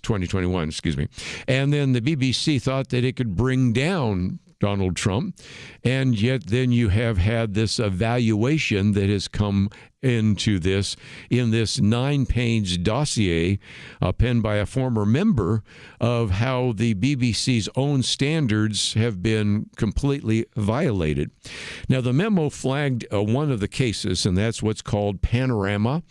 2021, excuse me. And then the BBC thought that it could bring down Donald Trump, and yet then you have had this evaluation that has come into this in this 9-page dossier penned by a former member of how the BBC's own standards have been completely violated. Now, the memo flagged one of the cases, and that's what's called Panorama.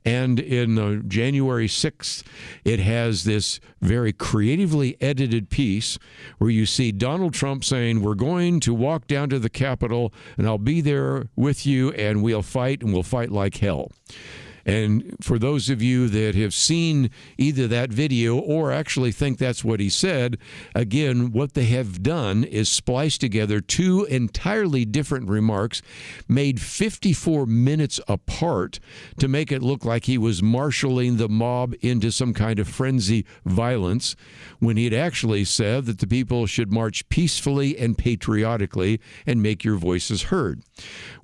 And in January 6th, it has this very creatively edited piece where you see Donald Trump saying, "We're going to walk down to the Capitol, and I'll be there with you, and we'll fight like hell." And for those of you that have seen either that video or actually think that's what he said, again, what they have done is spliced together two entirely different remarks, made 54 minutes apart to make it look like he was marshaling the mob into some kind of frenzy violence, when he'd actually said that the people should march peacefully and patriotically and make your voices heard.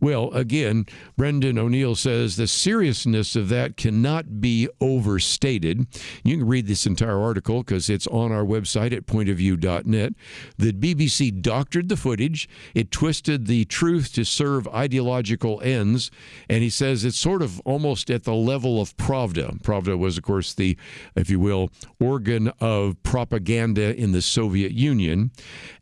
Well, again, Brendan O'Neill says the seriousness of that cannot be overstated. You can read this entire article because it's on our website at pointofview.net. The BBC doctored the footage. It twisted the truth to serve ideological ends. And he says it's sort of almost at the level of Pravda. Pravda was, of course, the, if you will, organ of propaganda in the Soviet Union.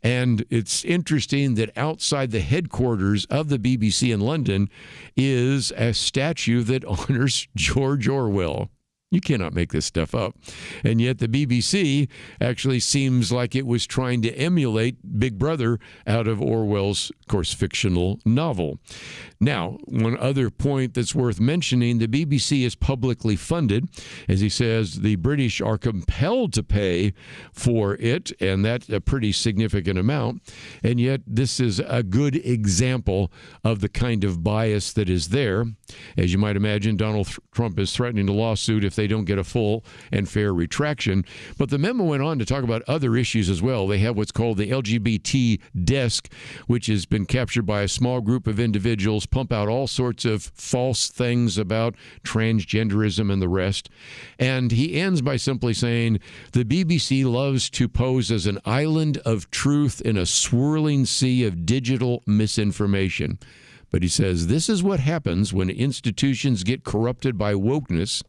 And it's interesting that outside the headquarters of the BBC in London is a statue that honors George Orwell. You cannot make this stuff up. And yet the BBC actually seems like it was trying to emulate Big Brother out of Orwell's, of course, fictional novel. Now, one other point that's worth mentioning, the BBC is publicly funded. As he says, the British are compelled to pay for it, and that's a pretty significant amount. And yet this is a good example of the kind of bias that is there. As you might imagine, Donald Trump is threatening a lawsuit if they don't get a full and fair retraction. But the memo went on to talk about other issues as well. They have what's called the LGBT desk, which has been captured by a small group of individuals, pump out all sorts of false things about transgenderism and the rest. And he ends by simply saying, the BBC loves to pose as an island of truth in a swirling sea of digital misinformation. But he says, this is what happens when institutions get corrupted by wokeness.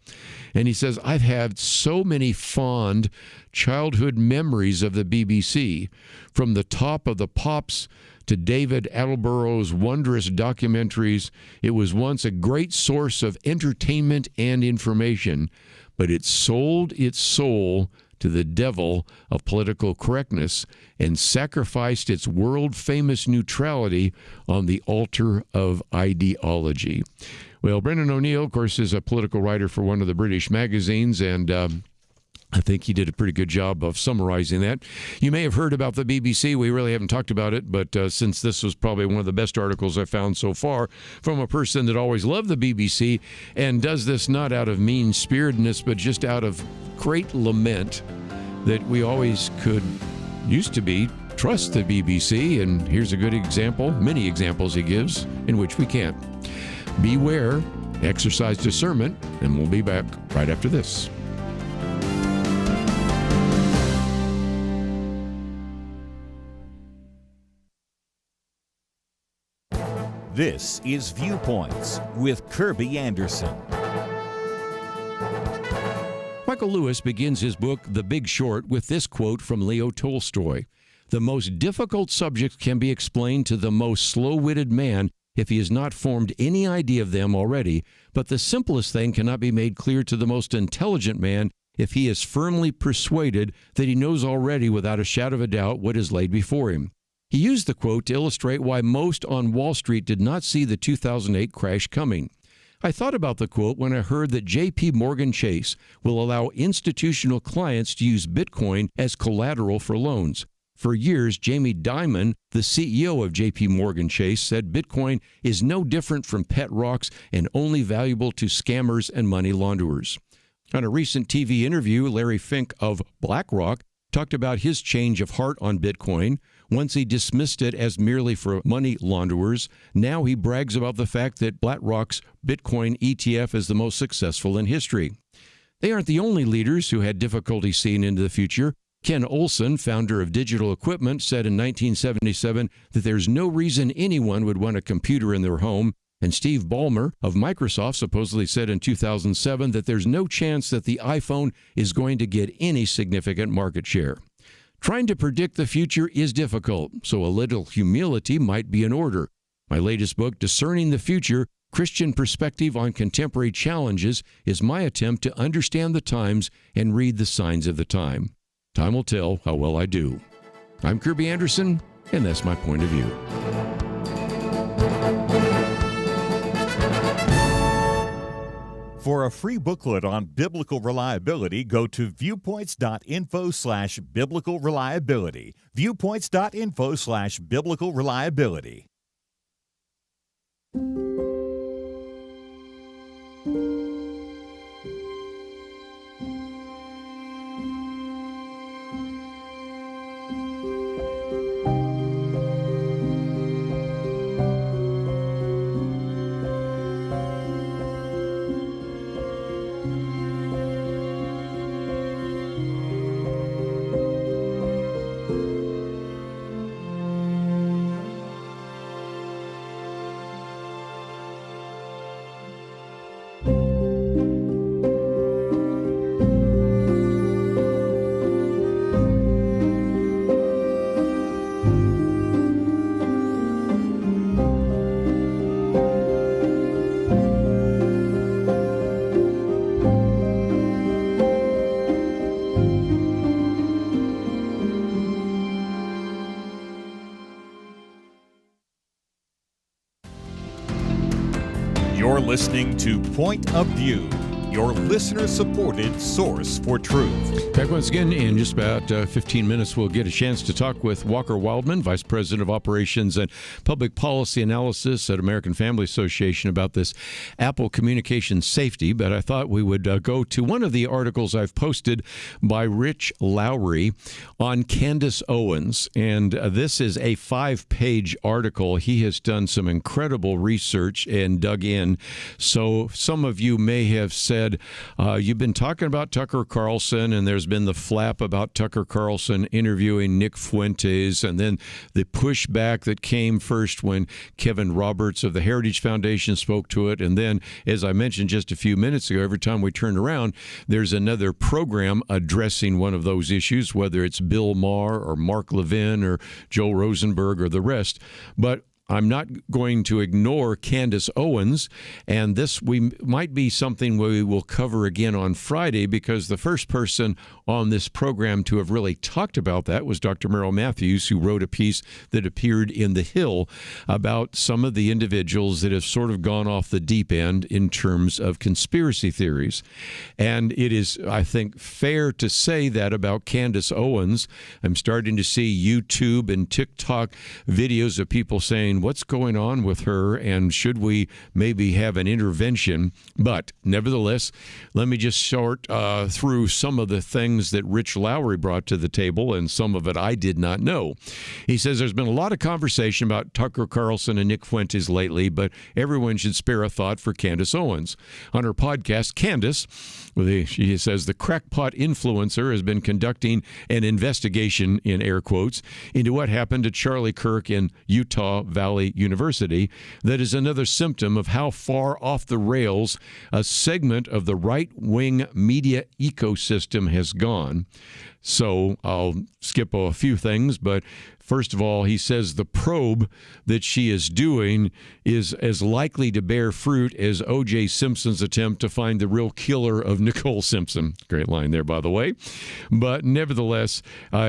And he says, I've had so many fond childhood memories of the BBC, from the Top of the Pops to David Attenborough's wondrous documentaries. It was once a great source of entertainment and information, but it sold its soul to the devil of political correctness and sacrificed its world-famous neutrality on the altar of ideology. Well, Brendan O'Neill, of course, is a political writer for one of the British magazines, and I think he did a pretty good job of summarizing that. You may have heard about the BBC. We really haven't talked about it, but since this was probably one of the best articles I found so far from a person that always loved the BBC and does this not out of mean-spiritedness, but just out of great lament that we always used to be, trust the BBC. And here's a good example, many examples he gives, in which we can't. Beware, exercise discernment, and we'll be back right after this. This is Viewpoints with Kerby Anderson. Michael Lewis begins his book, The Big Short, with this quote from Leo Tolstoy. "The most difficult subjects can be explained to the most slow-witted man if he has not formed any idea of them already, but the simplest thing cannot be made clear to the most intelligent man if he is firmly persuaded that he knows already without a shadow of a doubt what is laid before him." He used the quote to illustrate why most on Wall Street did not see the 2008 crash coming. I thought about the quote when I heard that J.P. Morgan Chase will allow institutional clients to use Bitcoin as collateral for loans. For years, Jamie Dimon, the CEO of J.P. Morgan Chase, said Bitcoin is no different from pet rocks and only valuable to scammers and money launderers. On a recent TV interview, Larry Fink of BlackRock talked about his change of heart on Bitcoin. Once he dismissed it as merely for money launderers, now he brags about the fact that BlackRock's Bitcoin ETF is the most successful in history. They aren't the only leaders who had difficulty seeing into the future. Ken Olsen, founder of Digital Equipment, said in 1977 that there's no reason anyone would want a computer in their home. And Steve Ballmer of Microsoft supposedly said in 2007 that there's no chance that the iPhone is going to get any significant market share. Trying to predict the future is difficult, so a little humility might be in order. My latest book, Discerning the Future, Christian Perspective on Contemporary Challenges, is my attempt to understand the times and read the signs of the time. Time will tell how well I do. I'm Kerby Anderson, and that's my point of view. For a free booklet on biblical reliability, go to viewpoints.info/biblical reliability. Viewpoints.info/biblical reliability. You're listening to Point of View, your listener-supported source for truth. Back once again, in just about 15 minutes, we'll get a chance to talk with Walker Wildmon, Vice President of Operations and Public Policy Analysis at American Family Association, about this Apple communication safety. But I thought we would go to one of the articles I've posted by Rich Lowry on Candace Owens. And this is a 5-page article. He has done some incredible research and dug in. So some of you may have said, you've been talking about Tucker Carlson, and there's been the flap about Tucker Carlson interviewing Nick Fuentes, and then the pushback that came first when Kevin Roberts of the Heritage Foundation spoke to it. And then, as I mentioned just a few minutes ago, every time we turn around, there's another program addressing one of those issues, whether it's Bill Maher or Mark Levin or Joel Rosenberg or the rest. But I'm not going to ignore Candace Owens, and this might be something we will cover again on Friday, because the first person on this program to have really talked about that was Dr. Merrill Matthews, who wrote a piece that appeared in The Hill about some of the individuals that have sort of gone off the deep end in terms of conspiracy theories. And it is, I think, fair to say that about Candace Owens. I'm starting to see YouTube and TikTok videos of people saying, what's going on with her, and should we maybe have an intervention? But nevertheless, let me just sort through some of the things that Rich Lowry brought to the table, and some of it I did not know. He says there's been a lot of conversation about Tucker Carlson and Nick Fuentes lately, but everyone should spare a thought for Candace Owens. On her podcast, Candace, she says the crackpot influencer has been conducting an investigation, in air quotes, into what happened to Charlie Kirk in Utah Valley University. That is another symptom of how far off the rails a segment of the right-wing media ecosystem has gone. So I'll skip a few things, but first of all, he says the probe that she is doing is as likely to bear fruit as O.J. Simpson's attempt to find the real killer of Nicole Simpson. Great line there, by the way. But nevertheless,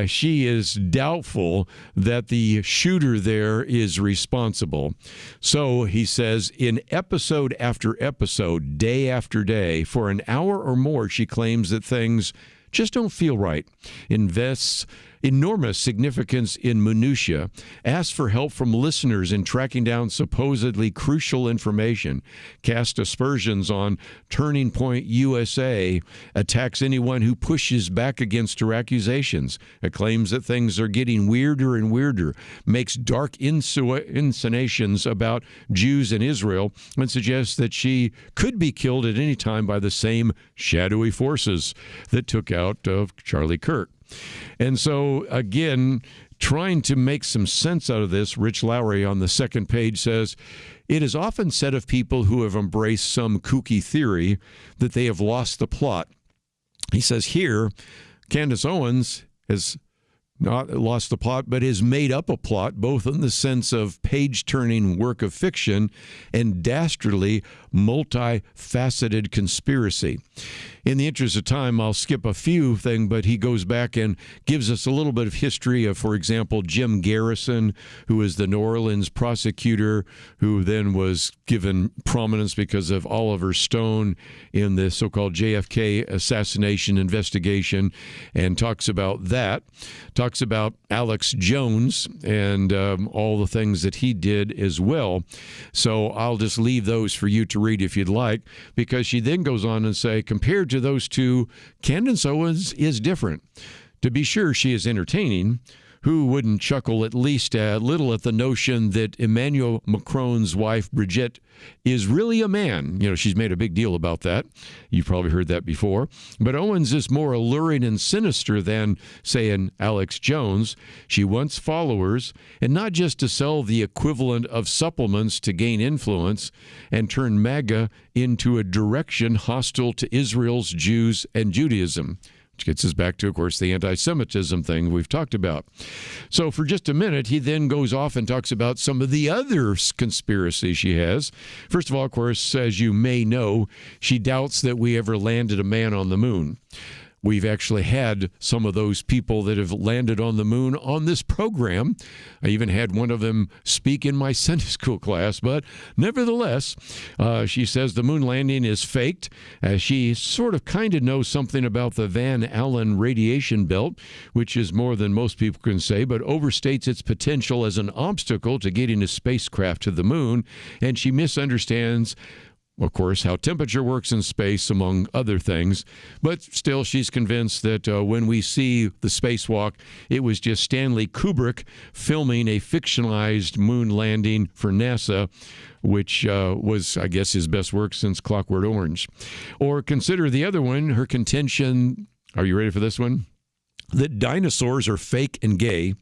she is doubtful that the shooter there is responsible. So he says, in episode after episode, day after day, for an hour or more, she claims that things just don't feel right, invests enormous significance in minutia, asks for help from listeners in tracking down supposedly crucial information, casts aspersions on Turning Point USA, attacks anyone who pushes back against her accusations, claims that things are getting weirder and weirder, makes dark insinuations about Jews in Israel, and suggests that she could be killed at any time by the same shadowy forces that took out Charlie Kirk. And so, again, trying to make some sense out of this, Rich Lowry on the second page says, it is often said of people who have embraced some kooky theory that they have lost the plot. He says here, Candace Owens has not lost the plot, but has made up a plot, both in the sense of page-turning work of fiction and dastardly, multifaceted conspiracy. In the interest of time, I'll skip a few things, but he goes back and gives us a little bit of history of, for example, Jim Garrison, who is the New Orleans prosecutor, who then was given prominence because of Oliver Stone in the so-called JFK assassination investigation, and talks about that. Talks about Alex Jones and all the things that he did as well. So I'll just leave those for you to read if you'd like, because she then goes on and say, compared to those two, Candace Owens is different. To be sure, she is entertaining. Who wouldn't chuckle at least a little at the notion that Emmanuel Macron's wife, Brigitte, is really a man? You know, she's made a big deal about that. You've probably heard that before. But Owens is more alluring and sinister than, say, an Alex Jones. She wants followers, and not just to sell the equivalent of supplements to gain influence and turn MAGA into a direction hostile to Israel's Jews and Judaism. Which gets us back to, of course, the anti-Semitism thing we've talked about. So for just a minute, he then goes off and talks about some of the other conspiracies she has. First of all, of course, as you may know, she doubts that we ever landed a man on the moon. We've actually had some of those people that have landed on the moon on this program. I even had one of them speak in my Sunday school class, but nevertheless, she says the moon landing is faked. She sort of kind of knows something about the Van Allen radiation belt, which is more than most people can say, but overstates its potential as an obstacle to getting a spacecraft to the moon, and she misunderstands, of course, how temperature works in space, among other things. But still, she's convinced that when we see the spacewalk, it was just Stanley Kubrick filming a fictionalized moon landing for NASA, which was, I guess, his best work since Clockwork Orange. Or consider the other one, her contention. Are you ready for this one? That dinosaurs are fake and gay.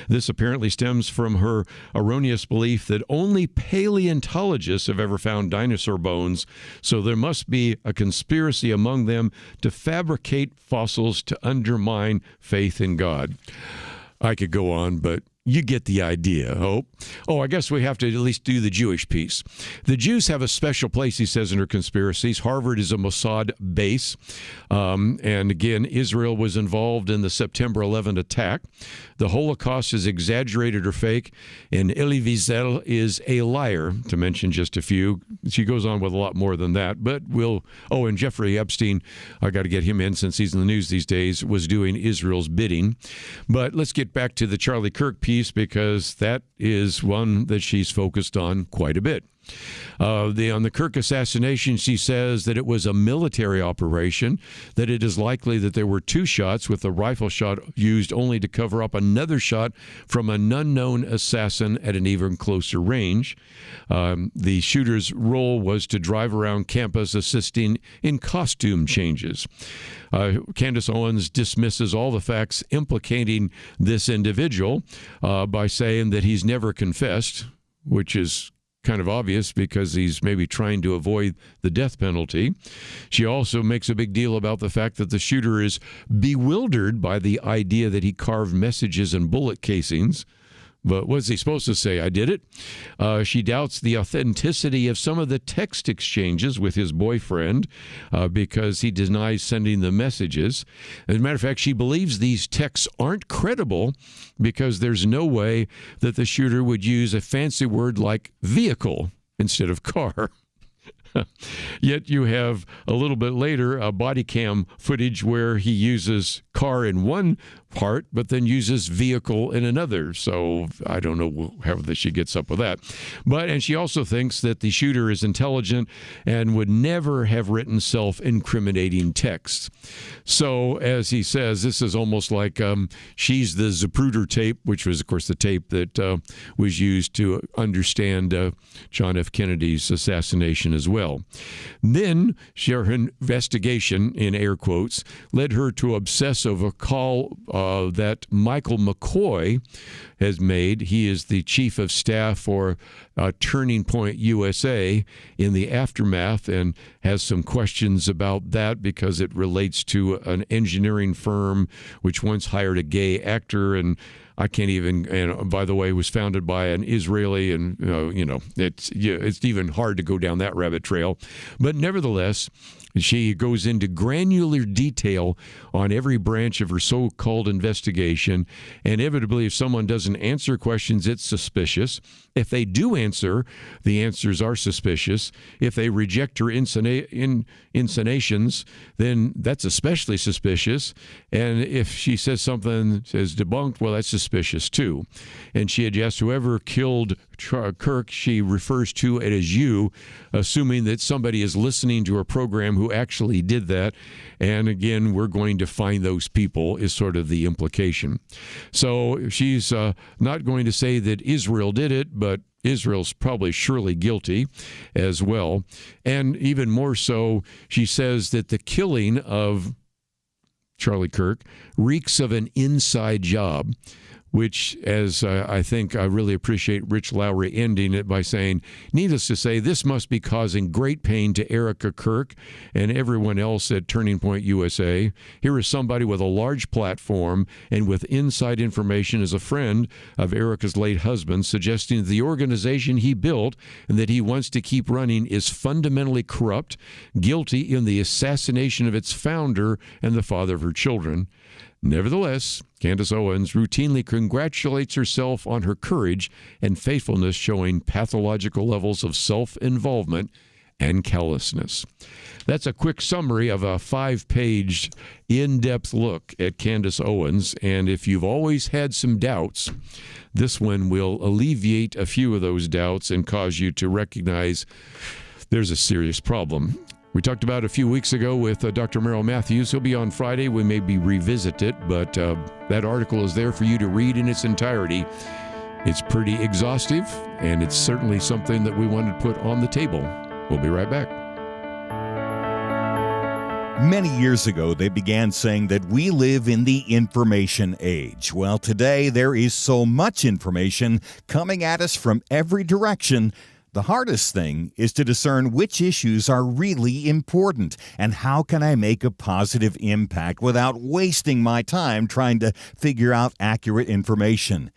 This apparently stems from her erroneous belief that only paleontologists have ever found dinosaur bones, so there must be a conspiracy among them to fabricate fossils to undermine faith in God. I could go on, but You get the idea, Hope. Oh, I guess we have to at least do the Jewish piece. The Jews have a special place, he says, in her conspiracies. Harvard is a Mossad base. And again, Israel was involved in the September 11 attack. The Holocaust is exaggerated or fake. And Elie Wiesel is a liar, to mention just a few. She goes on with a lot more than that. But and Jeffrey Epstein, I got to get him in since he's in the news these days, was doing Israel's bidding. But let's get back to the Charlie Kirk piece, because that is one that she's focused on quite a bit. On the Kirk assassination, she says that it was a military operation, that it is likely that there were two shots, with a rifle shot used only to cover up another shot from an unknown assassin at an even closer range. The shooter's role was to drive around campus assisting in costume changes. Candace Owens dismisses all the facts implicating this individual by saying that he's never confessed, which is kind of obvious because he's maybe trying to avoid the death penalty. She also makes a big deal about the fact that the shooter is bewildered by the idea that he carved messages in bullet casings. But what's he supposed to say? I did it. She doubts the authenticity of some of the text exchanges with his boyfriend because he denies sending the messages. As a matter of fact, she believes these texts aren't credible because there's no way that the shooter would use a fancy word like vehicle instead of car. Yet you have a little bit later a body cam footage where he uses car in one part, but then uses vehicle in another. So I don't know how she gets up with that. And she also thinks that the shooter is intelligent and would never have written self-incriminating texts. So as he says, this is almost like she's the Zapruder tape, which was, of course, the tape that was used to understand John F. Kennedy's assassination as well. Then her investigation, in air quotes, led her to obsess over a call that Michael McCoy has made. He is the chief of staff for Turning Point USA in the aftermath, and has some questions about that because it relates to an engineering firm which once hired a gay actor, and by the way, was founded by an Israeli, and it's even hard to go down that rabbit trail. But nevertheless, she goes into granular detail on every branch of her so-called investigation, and inevitably, if someone doesn't answer questions, it's suspicious. If they do answer, the answers are suspicious. If they reject her insinuations, then that's especially suspicious. And if she says something is debunked, well, that's suspicious too. And she adjusts whoever killed Kirk, she refers to it as you, assuming that somebody is listening to her program who actually did that. And again, we're going to find those people, is sort of the implication. So she's not going to say that Israel did it, but Israel's probably surely guilty as well. And even more so, she says that the killing of Charlie Kirk reeks of an inside job, which, as I think I really appreciate Rich Lowry ending it by saying, needless to say, this must be causing great pain to Erica Kirk and everyone else at Turning Point USA. Here is somebody with a large platform and with inside information as a friend of Erica's late husband, suggesting that the organization he built and that he wants to keep running is fundamentally corrupt, guilty in the assassination of its founder and the father of her children. Nevertheless, Candace Owens routinely congratulates herself on her courage and faithfulness, showing pathological levels of self-involvement and callousness. That's a quick summary of a 5-page, in-depth look at Candace Owens, and if you've always had some doubts, this one will alleviate a few of those doubts and cause you to recognize there's a serious problem. We talked about a few weeks ago with Dr. Merrill Matthews. He'll be on Friday. We maybe revisit it, but that article is there for you to read in its entirety. It's pretty exhaustive, and it's certainly something that we wanted to put on the table. We'll be right back. Many years ago, they began saying that we live in the information age. Well, today there is so much information coming at us from every direction. The hardest thing is to discern which issues are really important and how can I make a positive impact without wasting my time trying to figure out accurate information.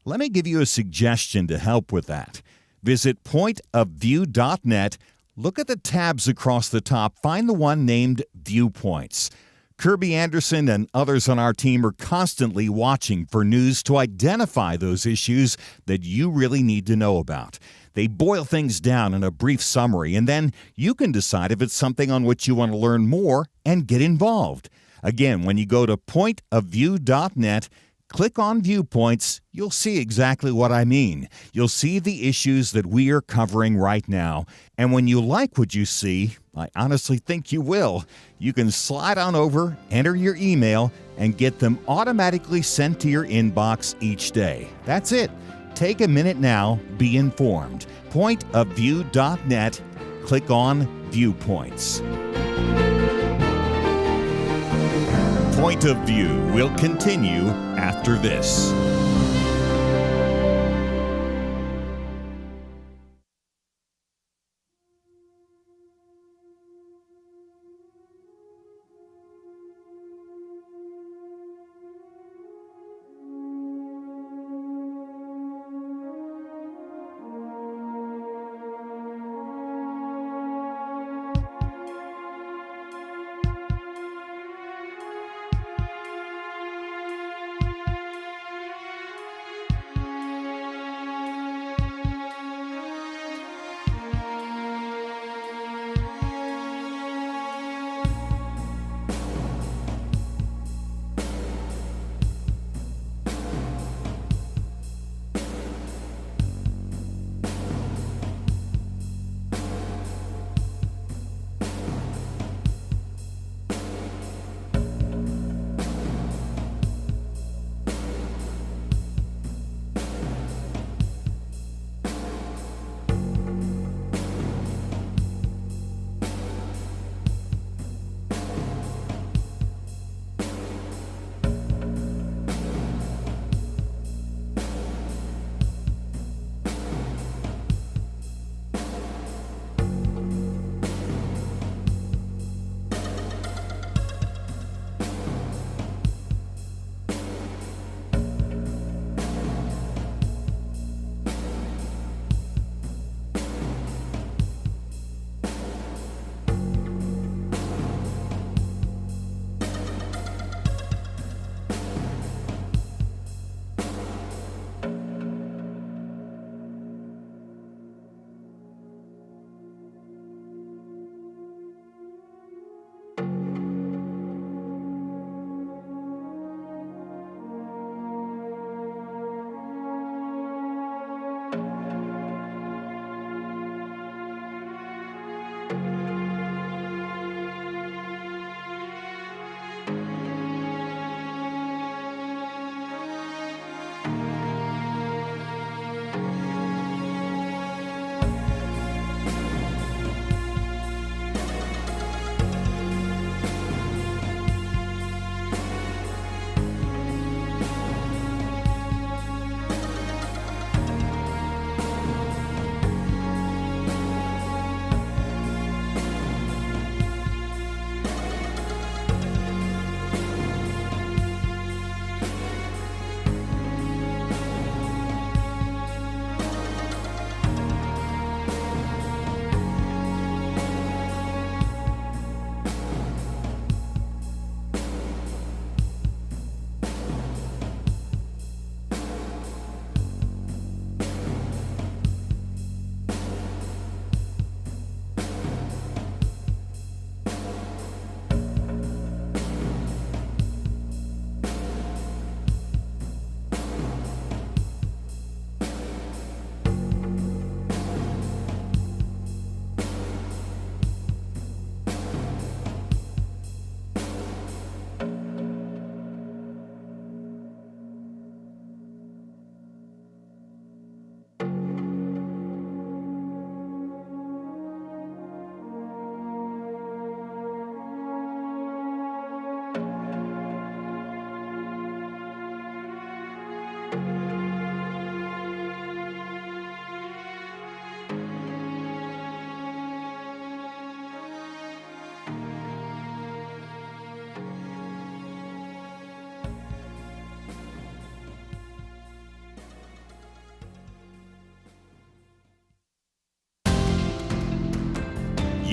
Let me give you a suggestion to help with that. Visit pointofview.net. Look at the tabs across the top. Find the one named Viewpoints. Kerby Anderson and others on our team are constantly watching for news to identify those issues that you really need to know about. They boil things down in a brief summary, and then you can decide if it's something on which you want to learn more and get involved. Again, when you go to pointofview.net, click on Viewpoints, you'll see exactly what I mean. You'll see the issues that we are covering right now. And when you like what you see, I honestly think you will, you can slide on over, enter your email, and get them automatically sent to your inbox each day. That's it. Take a minute now, be informed. Pointofview.net, click on Viewpoints. Point of View will continue after this.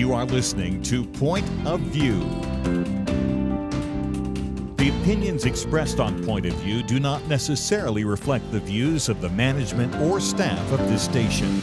You are listening to Point of View. The opinions expressed on Point of View do not necessarily reflect the views of the management or staff of this station.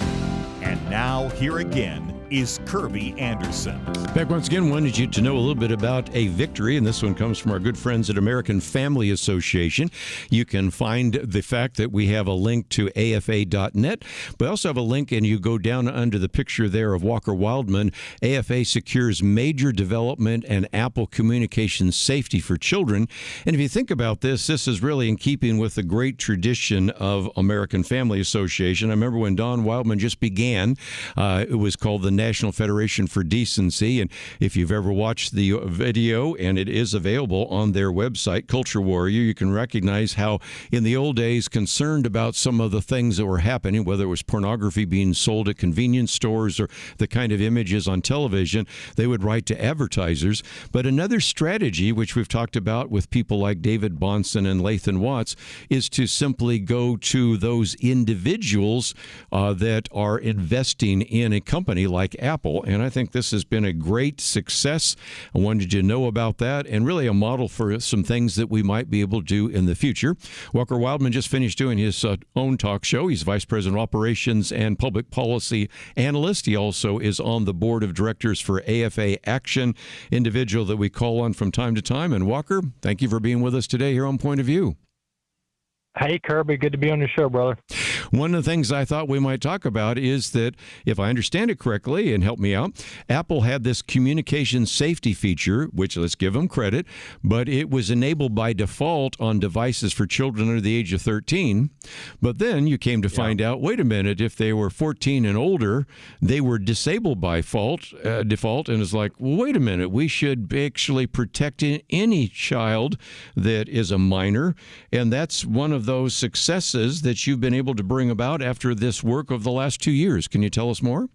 And now, here again, is Kerby Anderson. Back once again, wanted you to know a little bit about a victory, and this one comes from our good friends at American Family Association. You can find the fact that we have a link to AFA.net, but we also have a link, and you go down under the picture there of Walker Wildmon. AFA secures major development and Apple communication safety for children. And if you think about this, this is really in keeping with the great tradition of American Family Association. I remember when Don Wildmon just began, it was called the National Federation for Decency. And if you've ever watched the video, and it is available on their website, Culture Warrior, you can recognize how in the old days, concerned about some of the things that were happening, whether it was pornography being sold at convenience stores or the kind of images on television, they would write to advertisers. But another strategy, which we've talked about with people like David Bonson and Lathan Watts, is to simply go to those individuals that are investing in a company like Apple. And I think this has been a great success. I wanted you to know about that, and really a model for some things that we might be able to do in the future. Walker Wildmon just finished doing his own talk show. He's Vice President of Operations and Public Policy Analyst. He also is on the board of directors for AFA Action, individual that we call on from time to time. And Walker, thank you for being with us today here on Point of View. Hey, Kerby, good to be on your show, brother. One of the things I thought we might talk about is that, if I understand it correctly, and help me out, Apple had this communication safety feature, which, let's give them credit, but it was enabled by default on devices for children under the age of 13. But then you came to find out, wait a minute, if they were 14 and older, they were disabled by default, and it's like, well, wait a minute, we should actually protect any child that is a minor, and that's one of those successes that you've been able to bring about after this work of the last 2 years. Can you tell us more?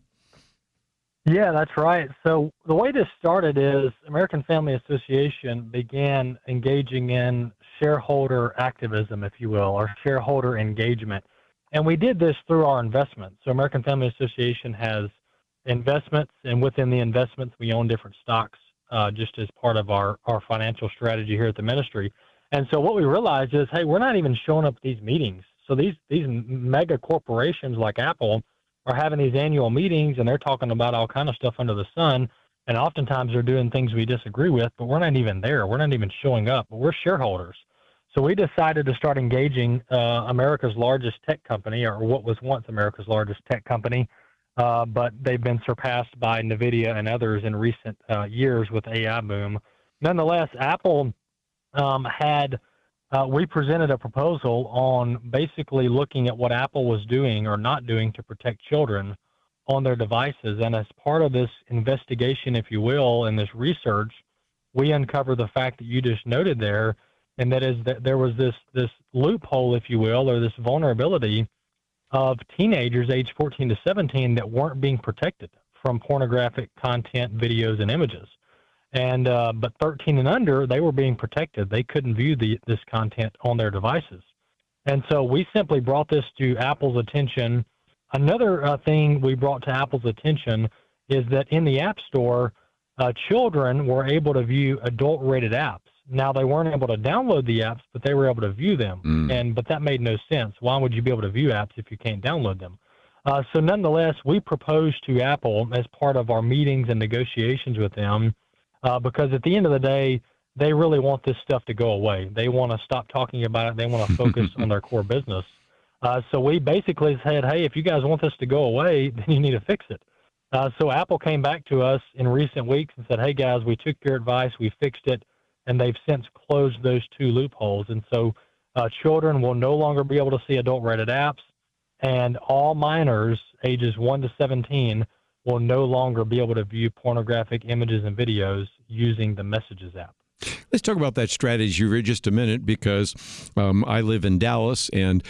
Yeah, that's right. So the way this started is American Family Association began engaging in shareholder activism, if you will, or shareholder engagement. And we did this through our investments. So American Family Association has investments, and within the investments, we own different stocks just as part of our financial strategy here at the ministry. And so what we realized is, hey, we're not even showing up at these meetings. So these mega corporations like Apple are having these annual meetings, and they're talking about all kind of stuff under the sun. And oftentimes they're doing things we disagree with, but we're not even there. We're not even showing up, but we're shareholders. So we decided to start engaging America's largest tech company, or what was once America's largest tech company, but they've been surpassed by NVIDIA and others in recent years with AI boom. Nonetheless, Apple we presented a proposal on basically looking at what Apple was doing or not doing to protect children on their devices. And as part of this investigation, if you will, and this research, we uncovered the fact that you just noted there, and that is that there was this loophole, if you will, or this vulnerability of teenagers aged 14 to 17 that weren't being protected from pornographic content, videos, and images. And but 13 and under, they were being protected. They couldn't view this content on their devices. And so we simply brought this to Apple's attention. Another thing we brought to Apple's attention is that in the App Store, children were able to view adult-rated apps. Now, they weren't able to download the apps, but they were able to view them. But that made no sense. Why would you be able to view apps if you can't download them? So nonetheless, we proposed to Apple as part of our meetings and negotiations with them, because at the end of the day, they really want this stuff to go away. They want to stop talking about it. They want to focus on their core business. So we basically said, hey, if you guys want this to go away, then you need to fix it. So Apple came back to us in recent weeks and said, hey, guys, we took your advice. We fixed it. And they've since closed those two loopholes. And so children will no longer be able to see adult-rated apps, and all minors ages 1 to 17 will no longer be able to view pornographic images and videos using the Messages app. Let's talk about that strategy for just a minute, because I live in Dallas, and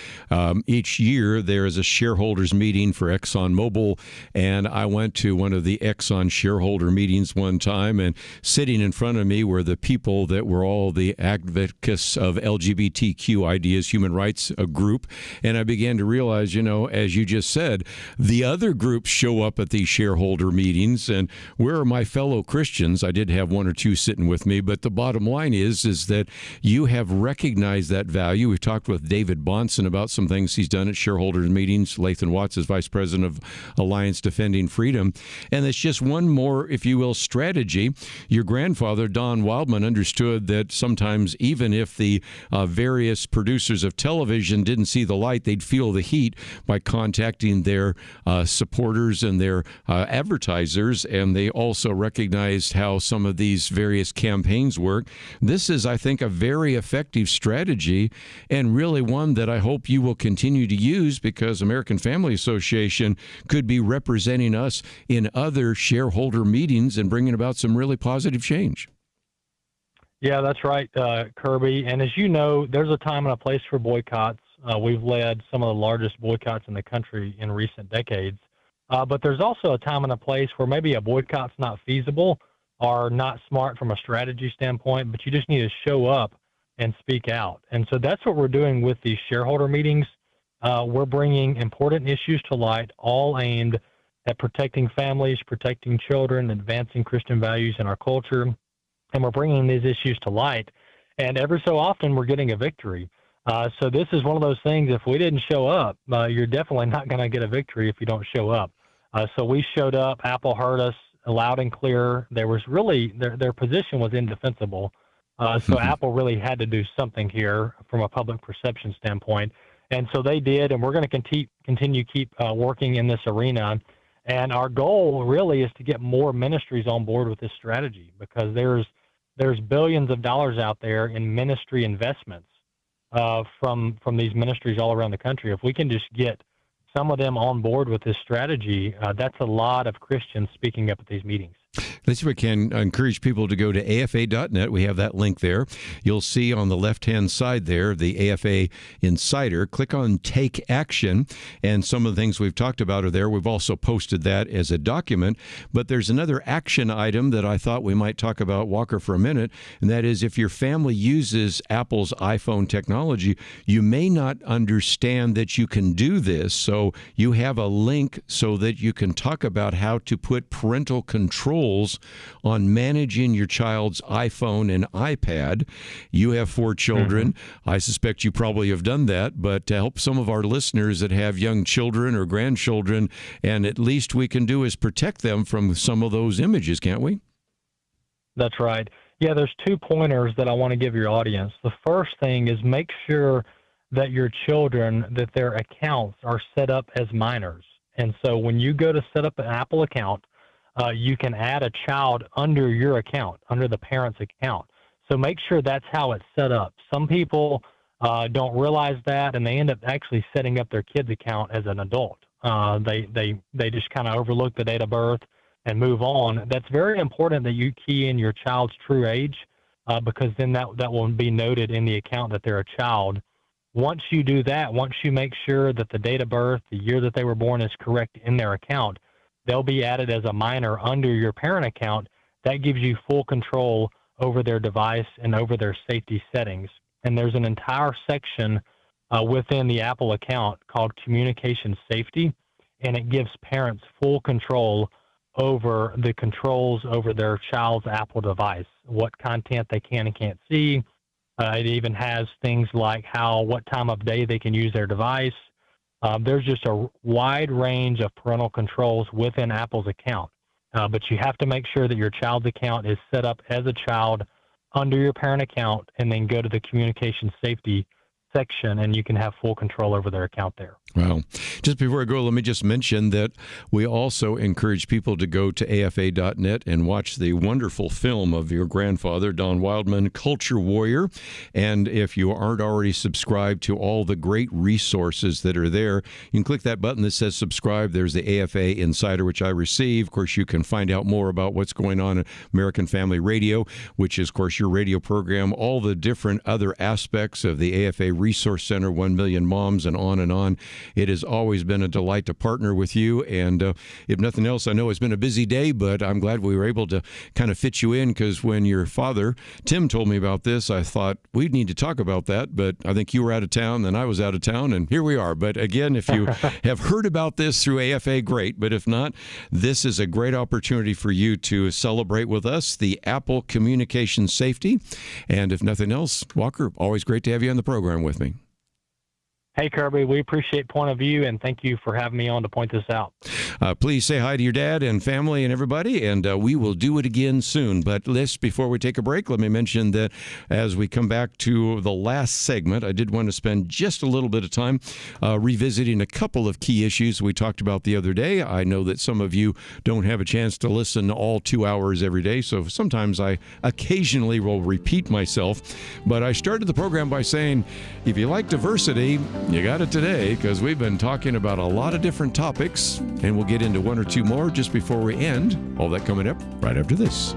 each year there is a shareholders meeting for ExxonMobil, and I went to one of the Exxon shareholder meetings one time, and sitting in front of me were the people that were all the advocates of LGBTQ ideas, human rights group, and I began to realize, as you just said, the other groups show up at these shareholder meetings, and where are my fellow Christians? I did have one or two sitting with me, but the bottom line is that you have recognized that value. We've talked with David Bonson about some things he's done at shareholders meetings. Lathan Watts is vice president of Alliance Defending Freedom. And it's just one more, if you will, strategy. Your grandfather, Don Wildmon, understood that sometimes even if the various producers of television didn't see the light, they'd feel the heat by contacting their supporters and their advertisers. And they also recognized how some of these various campaigns work. This is, I think, a very effective strategy, and really one that I hope you will continue to use, because American Family Association could be representing us in other shareholder meetings and bringing about some really positive change. Yeah, that's right, Kerby. And as you know, there's a time and a place for boycotts. We've led some of the largest boycotts in the country in recent decades. But there's also a time and a place where maybe a boycott's not feasible or not smart from a strategy standpoint, but you just need to show up and speak out. And so that's what we're doing with these shareholder meetings. We're bringing important issues to light, all aimed at protecting families, protecting children, advancing Christian values in our culture. And we're bringing these issues to light. And every so often, we're getting a victory. So this is one of those things, if we didn't show up, you're definitely not going to get a victory if you don't show up. So we showed up. Apple heard us loud and clear. There was really, their position was indefensible. So Apple really had to do something here from a public perception standpoint. And so they did, and we're going to continue keep working in this arena. And our goal really is to get more ministries on board with this strategy, because there's billions of dollars out there in ministry investments from these ministries all around the country. If we can just get some of them on board with this strategy, that's a lot of Christians speaking up at these meetings. Let's see if we can encourage people to go to afa.net. We have that link there. You'll see on the left-hand side there, the AFA Insider. Click on Take Action, and some of the things we've talked about are there. We've also posted that as a document, but there's another action item that I thought we might talk about, Walker, for a minute, and that is if your family uses Apple's iPhone technology, you may not understand that you can do this, so you have a link so that you can talk about how to put parental controls on managing your child's iPhone and iPad. You have 4 children. I suspect you probably have done that, but to help some of our listeners that have young children or grandchildren, and at least we can do is protect them from some of those images, can't we? That's right. Yeah, there's 2 pointers that I want to give your audience. The first thing is make sure that your children, that their accounts are set up as minors. And so when you go to set up an Apple account, you can add a child under your account, under the parent's account. So make sure that's how it's set up. Some people don't realize that, and they end up actually setting up their kid's account as an adult. They just kind of overlook the date of birth and move on. That's very important that you key in your child's true age, because then that will be noted in the account that they're a child. Once you do that, once you make sure that the date of birth, the year that they were born is correct in their account, they'll be added as a minor under your parent account. That gives you full control over their device and over their safety settings. And there's an entire section within the Apple account called Communication Safety, and it gives parents full control over the controls over their child's Apple device, what content they can and can't see. It even has things like what time of day they can use their device. There's just a wide range of parental controls within Apple's account, but you have to make sure that your child's account is set up as a child under your parent account, and then go to the communication safety section, and you can have full control over their account there. Well, just before I go, let me just mention that we also encourage people to go to afa.net and watch the wonderful film of your grandfather, Don Wildmon, Culture Warrior. And if you aren't already subscribed to all the great resources that are there, you can click that button that says subscribe. There's the AFA Insider, which I receive. Of course, you can find out more about what's going on at American Family Radio, which is, of course, your radio program, all the different other aspects of the AFA Resource Center, 1 Million Moms, and on and on. It has always been a delight to partner with you. And if nothing else, I know it's been a busy day, but I'm glad we were able to kind of fit you in, because when your father, Tim, told me about this, I thought we'd need to talk about that. But I think you were out of town, then I was out of town, and here we are. But again, if you have heard about this through AFA, great. But if not, this is a great opportunity for you to celebrate with us the Apple Communication Safety. And if nothing else, Walker, always great to have you on the program with me. Hey, Kerby, we appreciate Point of View, and thank you for having me on to point this out. Please say hi to your dad and family and everybody, and we will do it again soon. But before we take a break, let me mention that as we come back to the last segment, I did want to spend just a little bit of time revisiting a couple of key issues we talked about the other day. I know that some of you don't have a chance to listen all 2 hours every day, so sometimes I occasionally will repeat myself. But I started the program by saying, if you like diversity, you got it today, because we've been talking about a lot of different topics, and we'll get into one or two more just before we end. All that coming up right after this.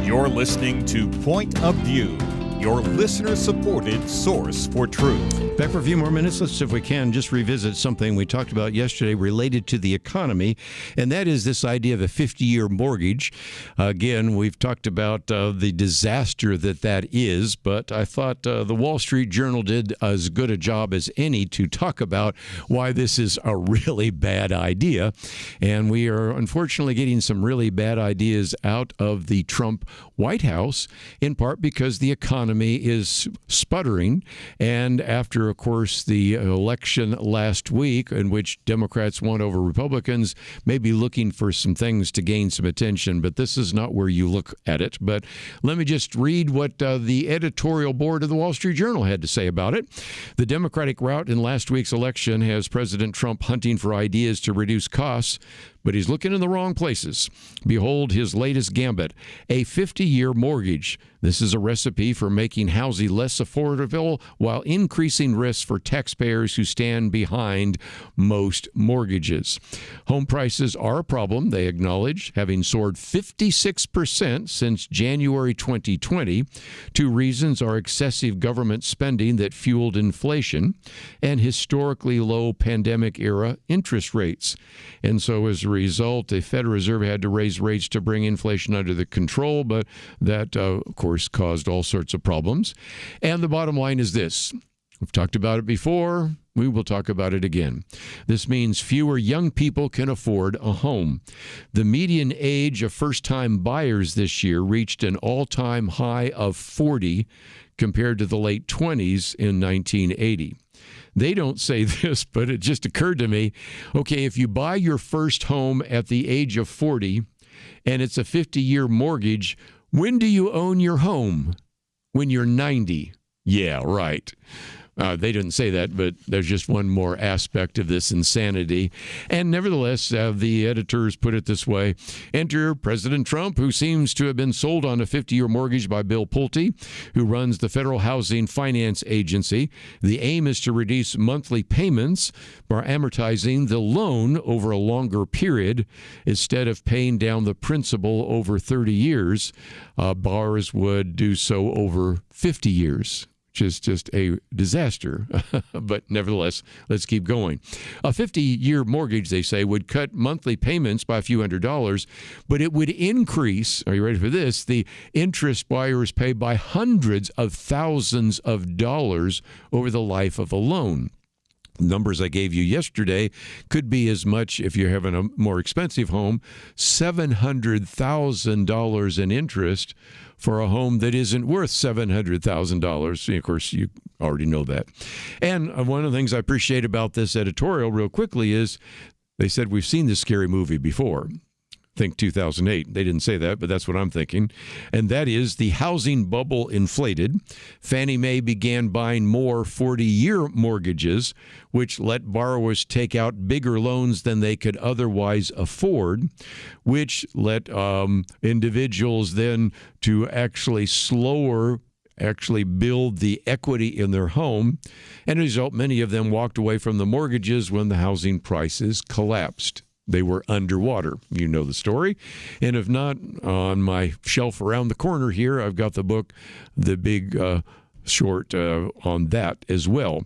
You're listening to Point of View, your listener-supported source for truth. Back for a few more minutes. Let's, if we can, just revisit something we talked about yesterday related to the economy, and that is this idea of a 50-year mortgage. Again, we've talked about the disaster that is, but I thought the Wall Street Journal did as good a job as any to talk about why this is a really bad idea. And we are unfortunately getting some really bad ideas out of the Trump White House, in part because the economy is sputtering. And after, of course, the election last week, in which Democrats won over Republicans, may be looking for some things to gain some attention, but this is not where you look at it. But let me just read what the editorial board of the Wall Street Journal had to say about it. The Democratic rout in last week's election has President Trump hunting for ideas to reduce costs, but he's looking in the wrong places. Behold his latest gambit, a 50-year mortgage. This is a recipe for making housing less affordable while increasing risks for taxpayers who stand behind most mortgages. Home prices are a problem, they acknowledge, having soared 56% since January 2020. Two reasons are excessive government spending that fueled inflation and historically low pandemic-era interest rates. And so as a result, the Federal Reserve had to raise rates to bring inflation under the control, but that, of course, caused all sorts of problems. And the bottom line is this. We've talked about it before. We will talk about it again. This means fewer young people can afford a home. The median age of first-time buyers this year reached an all-time high of 40 compared to the late 20s in 1980. They don't say this, but it just occurred to me. Okay, if you buy your first home at the age of 40 and it's a 50-year mortgage, when do you own your home? When you're 90. Yeah, right. They didn't say that, but there's just one more aspect of this insanity. And nevertheless, the editors put it this way. Enter President Trump, who seems to have been sold on a 50-year mortgage by Bill Pulte, who runs the Federal Housing Finance Agency. The aim is to reduce monthly payments by amortizing the loan over a longer period. Instead of paying down the principal over 30 years, borrowers would do so over 50 years. Which is just a disaster. But nevertheless, let's keep going. A 50-year mortgage, they say, would cut monthly payments by a few $100s, but it would increase, are you ready for this, the interest buyers pay by hundreds of thousands of dollars over the life of a loan. Numbers I gave you yesterday could be as much, if you're having a more expensive home, $700,000 in interest for a home that isn't worth $700,000. Of course, you already know that. And one of the things I appreciate about this editorial real quickly is they said we've seen this scary movie before. Think 2008. They didn't say that, but that's what I'm thinking. And that is the housing bubble inflated. Fannie Mae began buying more 40-year mortgages, which let borrowers take out bigger loans than they could otherwise afford, which let individuals then to actually build the equity in their home. And as a result, many of them walked away from the mortgages when the housing prices collapsed. They were underwater. You know the story. And if not, on my shelf around the corner here, I've got the book, The Big Short, on that as well.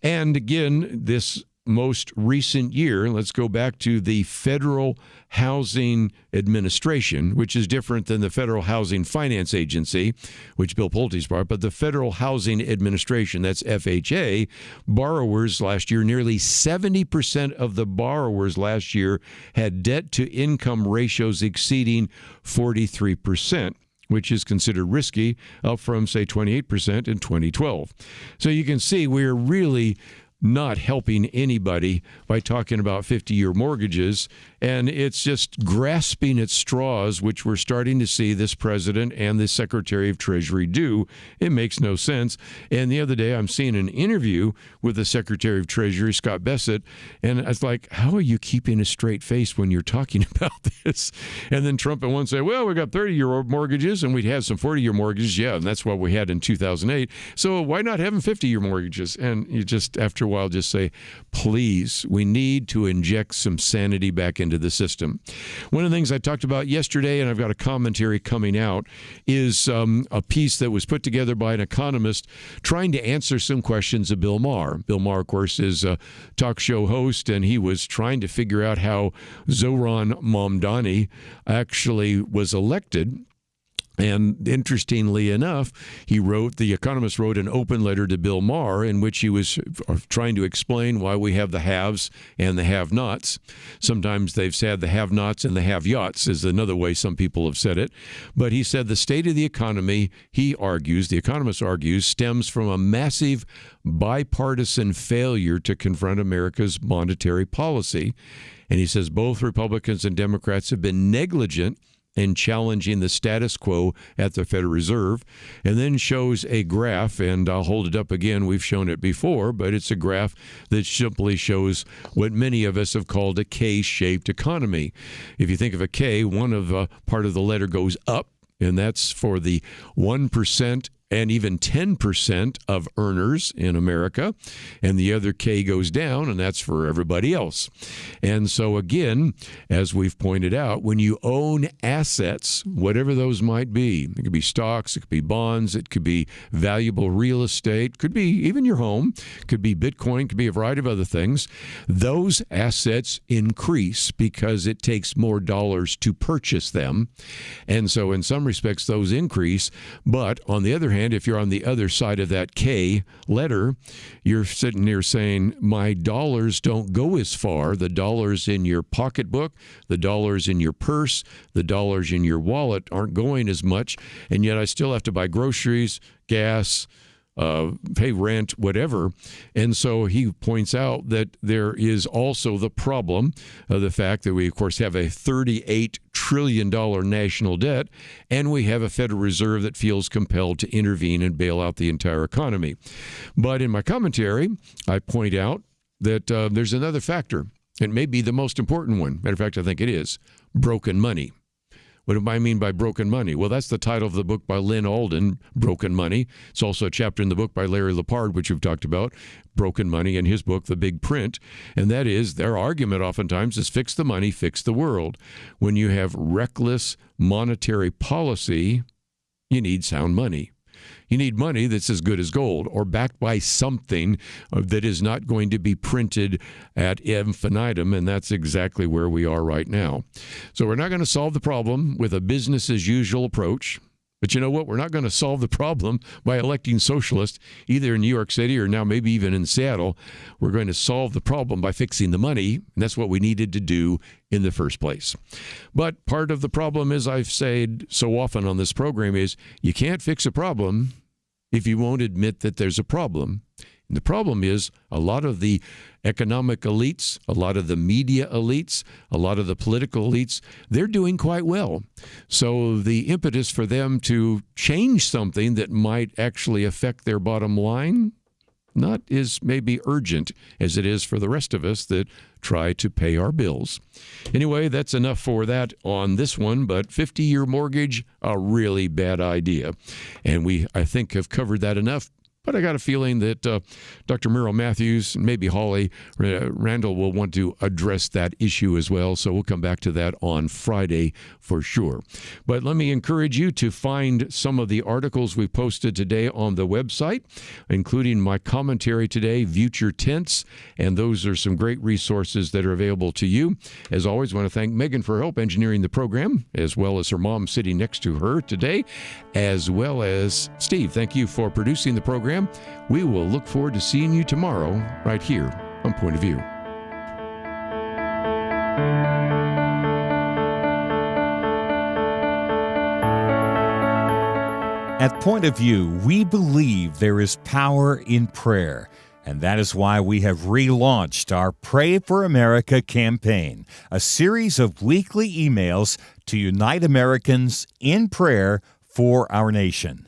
And again, this most recent year, let's go back to the Federal Housing Administration, which is different than the Federal Housing Finance Agency, which Bill Pulte's part, but the Federal Housing Administration, that's FHA, borrowers last year, nearly 70% of the borrowers last year had debt-to-income ratios exceeding 43%. Which is considered risky, up from, say, 28% in 2012. So you can see we're really not helping anybody by talking about 50-year mortgages, and it's just grasping at straws, which we're starting to see this president and the Secretary of Treasury do. It makes no sense. And the other day, I'm seeing an interview with the Secretary of Treasury, Scott Bessent, and it's like, how are you keeping a straight face when you're talking about this? And then Trump at once say, well, we got 30-year mortgages, and we had some 40-year mortgages. Yeah, and that's what we had in 2008. So why not have them 50-year mortgages? And you just, after a while, just say, please, we need to inject some sanity back into into the system. One of the things I talked about yesterday, and I've got a commentary coming out, is a piece that was put together by an economist trying to answer some questions of Bill Maher. Bill Maher, of course, is a talk show host, and he was trying to figure out how Zohran Mamdani actually was elected. And interestingly enough, the economist wrote an open letter to Bill Maher in which he was trying to explain why we have the haves and the have-nots. Sometimes they've said the have-nots and the have-yachts is another way some people have said it. But he said the state of the economy, the economist argues, stems from a massive bipartisan failure to confront America's monetary policy. And he says both Republicans and Democrats have been negligent and challenging the status quo at the Federal Reserve, and then shows a graph, and I'll hold it up again. We've shown it before, but it's a graph that simply shows what many of us have called a K-shaped economy. If you think of a K, part of the letter goes up, and that's for the 1% and even 10% of earners in America, and the other K goes down, and that's for everybody else. And so again, as we've pointed out, when you own assets, whatever those might be, it could be stocks, it could be bonds, it could be valuable real estate, could be even your home, could be Bitcoin, could be a variety of other things, those assets increase because it takes more dollars to purchase them. And so in some respects, those increase, but on the other hand, if you're on the other side of that K letter, you're sitting there saying, my dollars don't go as far. The dollars in your pocketbook, the dollars in your purse, the dollars in your wallet aren't going as much, and yet I still have to buy groceries, gas, pay rent, whatever. And so he points out that there is also the problem of the fact that we, of course, have a $38 trillion national debt, and we have a Federal Reserve that feels compelled to intervene and bail out the entire economy. But in my commentary, I point out that there's another factor. It may be the most important one. Matter of fact, I think it is broken money. What do I mean by broken money? Well, that's the title of the book by Lynn Alden, Broken Money. It's also a chapter in the book by Larry Lepard, which we've talked about, Broken Money, in his book, The Big Print. And that is, their argument oftentimes is fix the money, fix the world. When you have reckless monetary policy, you need sound money. You need money that's as good as gold or backed by something that is not going to be printed ad infinitum, and that's exactly where we are right now. So we're not going to solve the problem with a business-as-usual approach. But you know what? We're not going to solve the problem by electing socialists, either in New York City or now maybe even in Seattle. We're going to solve the problem by fixing the money, and that's what we needed to do in the first place. But part of the problem, as I've said so often on this program, is you can't fix a problem if you won't admit that there's a problem. And the problem is a lot of the economic elites, a lot of the media elites, a lot of the political elites, they're doing quite well. So the impetus for them to change something that might actually affect their bottom line, not as maybe urgent as it is for the rest of us that try to pay our bills. Anyway, that's enough for that on this one, but 50-year mortgage, a really bad idea. And we, I think, have covered that enough. But I got a feeling that Dr. Merrill Matthews and maybe Holly Randall will want to address that issue as well. So we'll come back to that on Friday for sure. But let me encourage you to find some of the articles we posted today on the website, including my commentary today, Future Tense. And those are some great resources that are available to you. As always, I want to thank Megan for help engineering the program, as well as her mom sitting next to her today, as well as Steve. Thank you for producing the program. We will look forward to seeing you tomorrow right here on Point of View. At Point of View, we believe there is power in prayer, and that is why we have relaunched our Pray for America campaign, a series of weekly emails to unite Americans in prayer for our nation.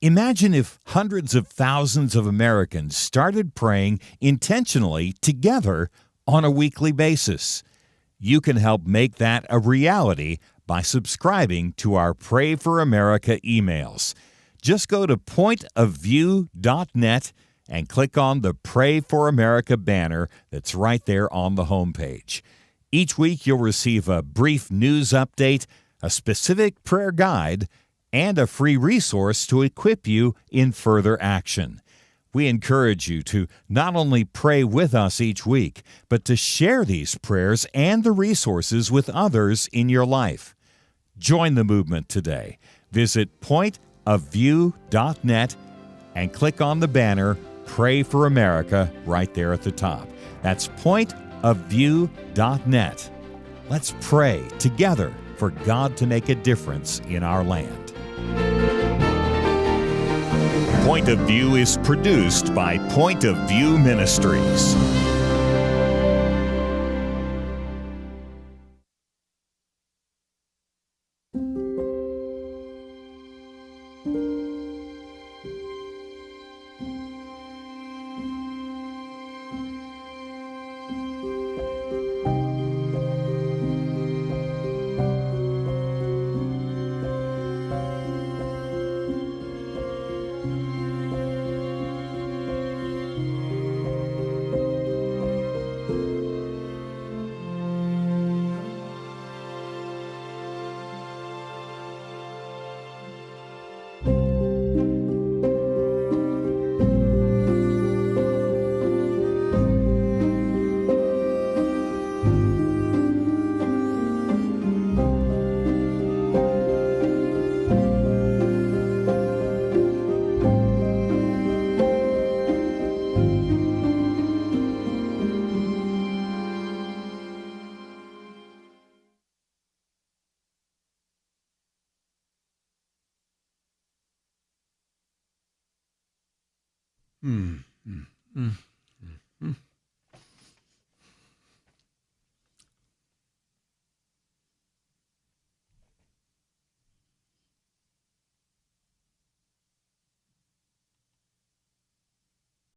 Imagine if hundreds of thousands of Americans started praying intentionally together on a weekly basis. You can help make that a reality by subscribing to our Pray for America emails. Just go to pointofview.net and click on the Pray for America banner that's right there on the homepage. Each week you'll receive a brief news update, a specific prayer guide, and a free resource to equip you in further action. We encourage you to not only pray with us each week, but to share these prayers and the resources with others in your life. Join the movement today. Visit pointofview.net and click on the banner Pray for America right there at the top. That's pointofview.net. Let's pray together for God to make a difference in our land. Point of View is produced by Point of View Ministries.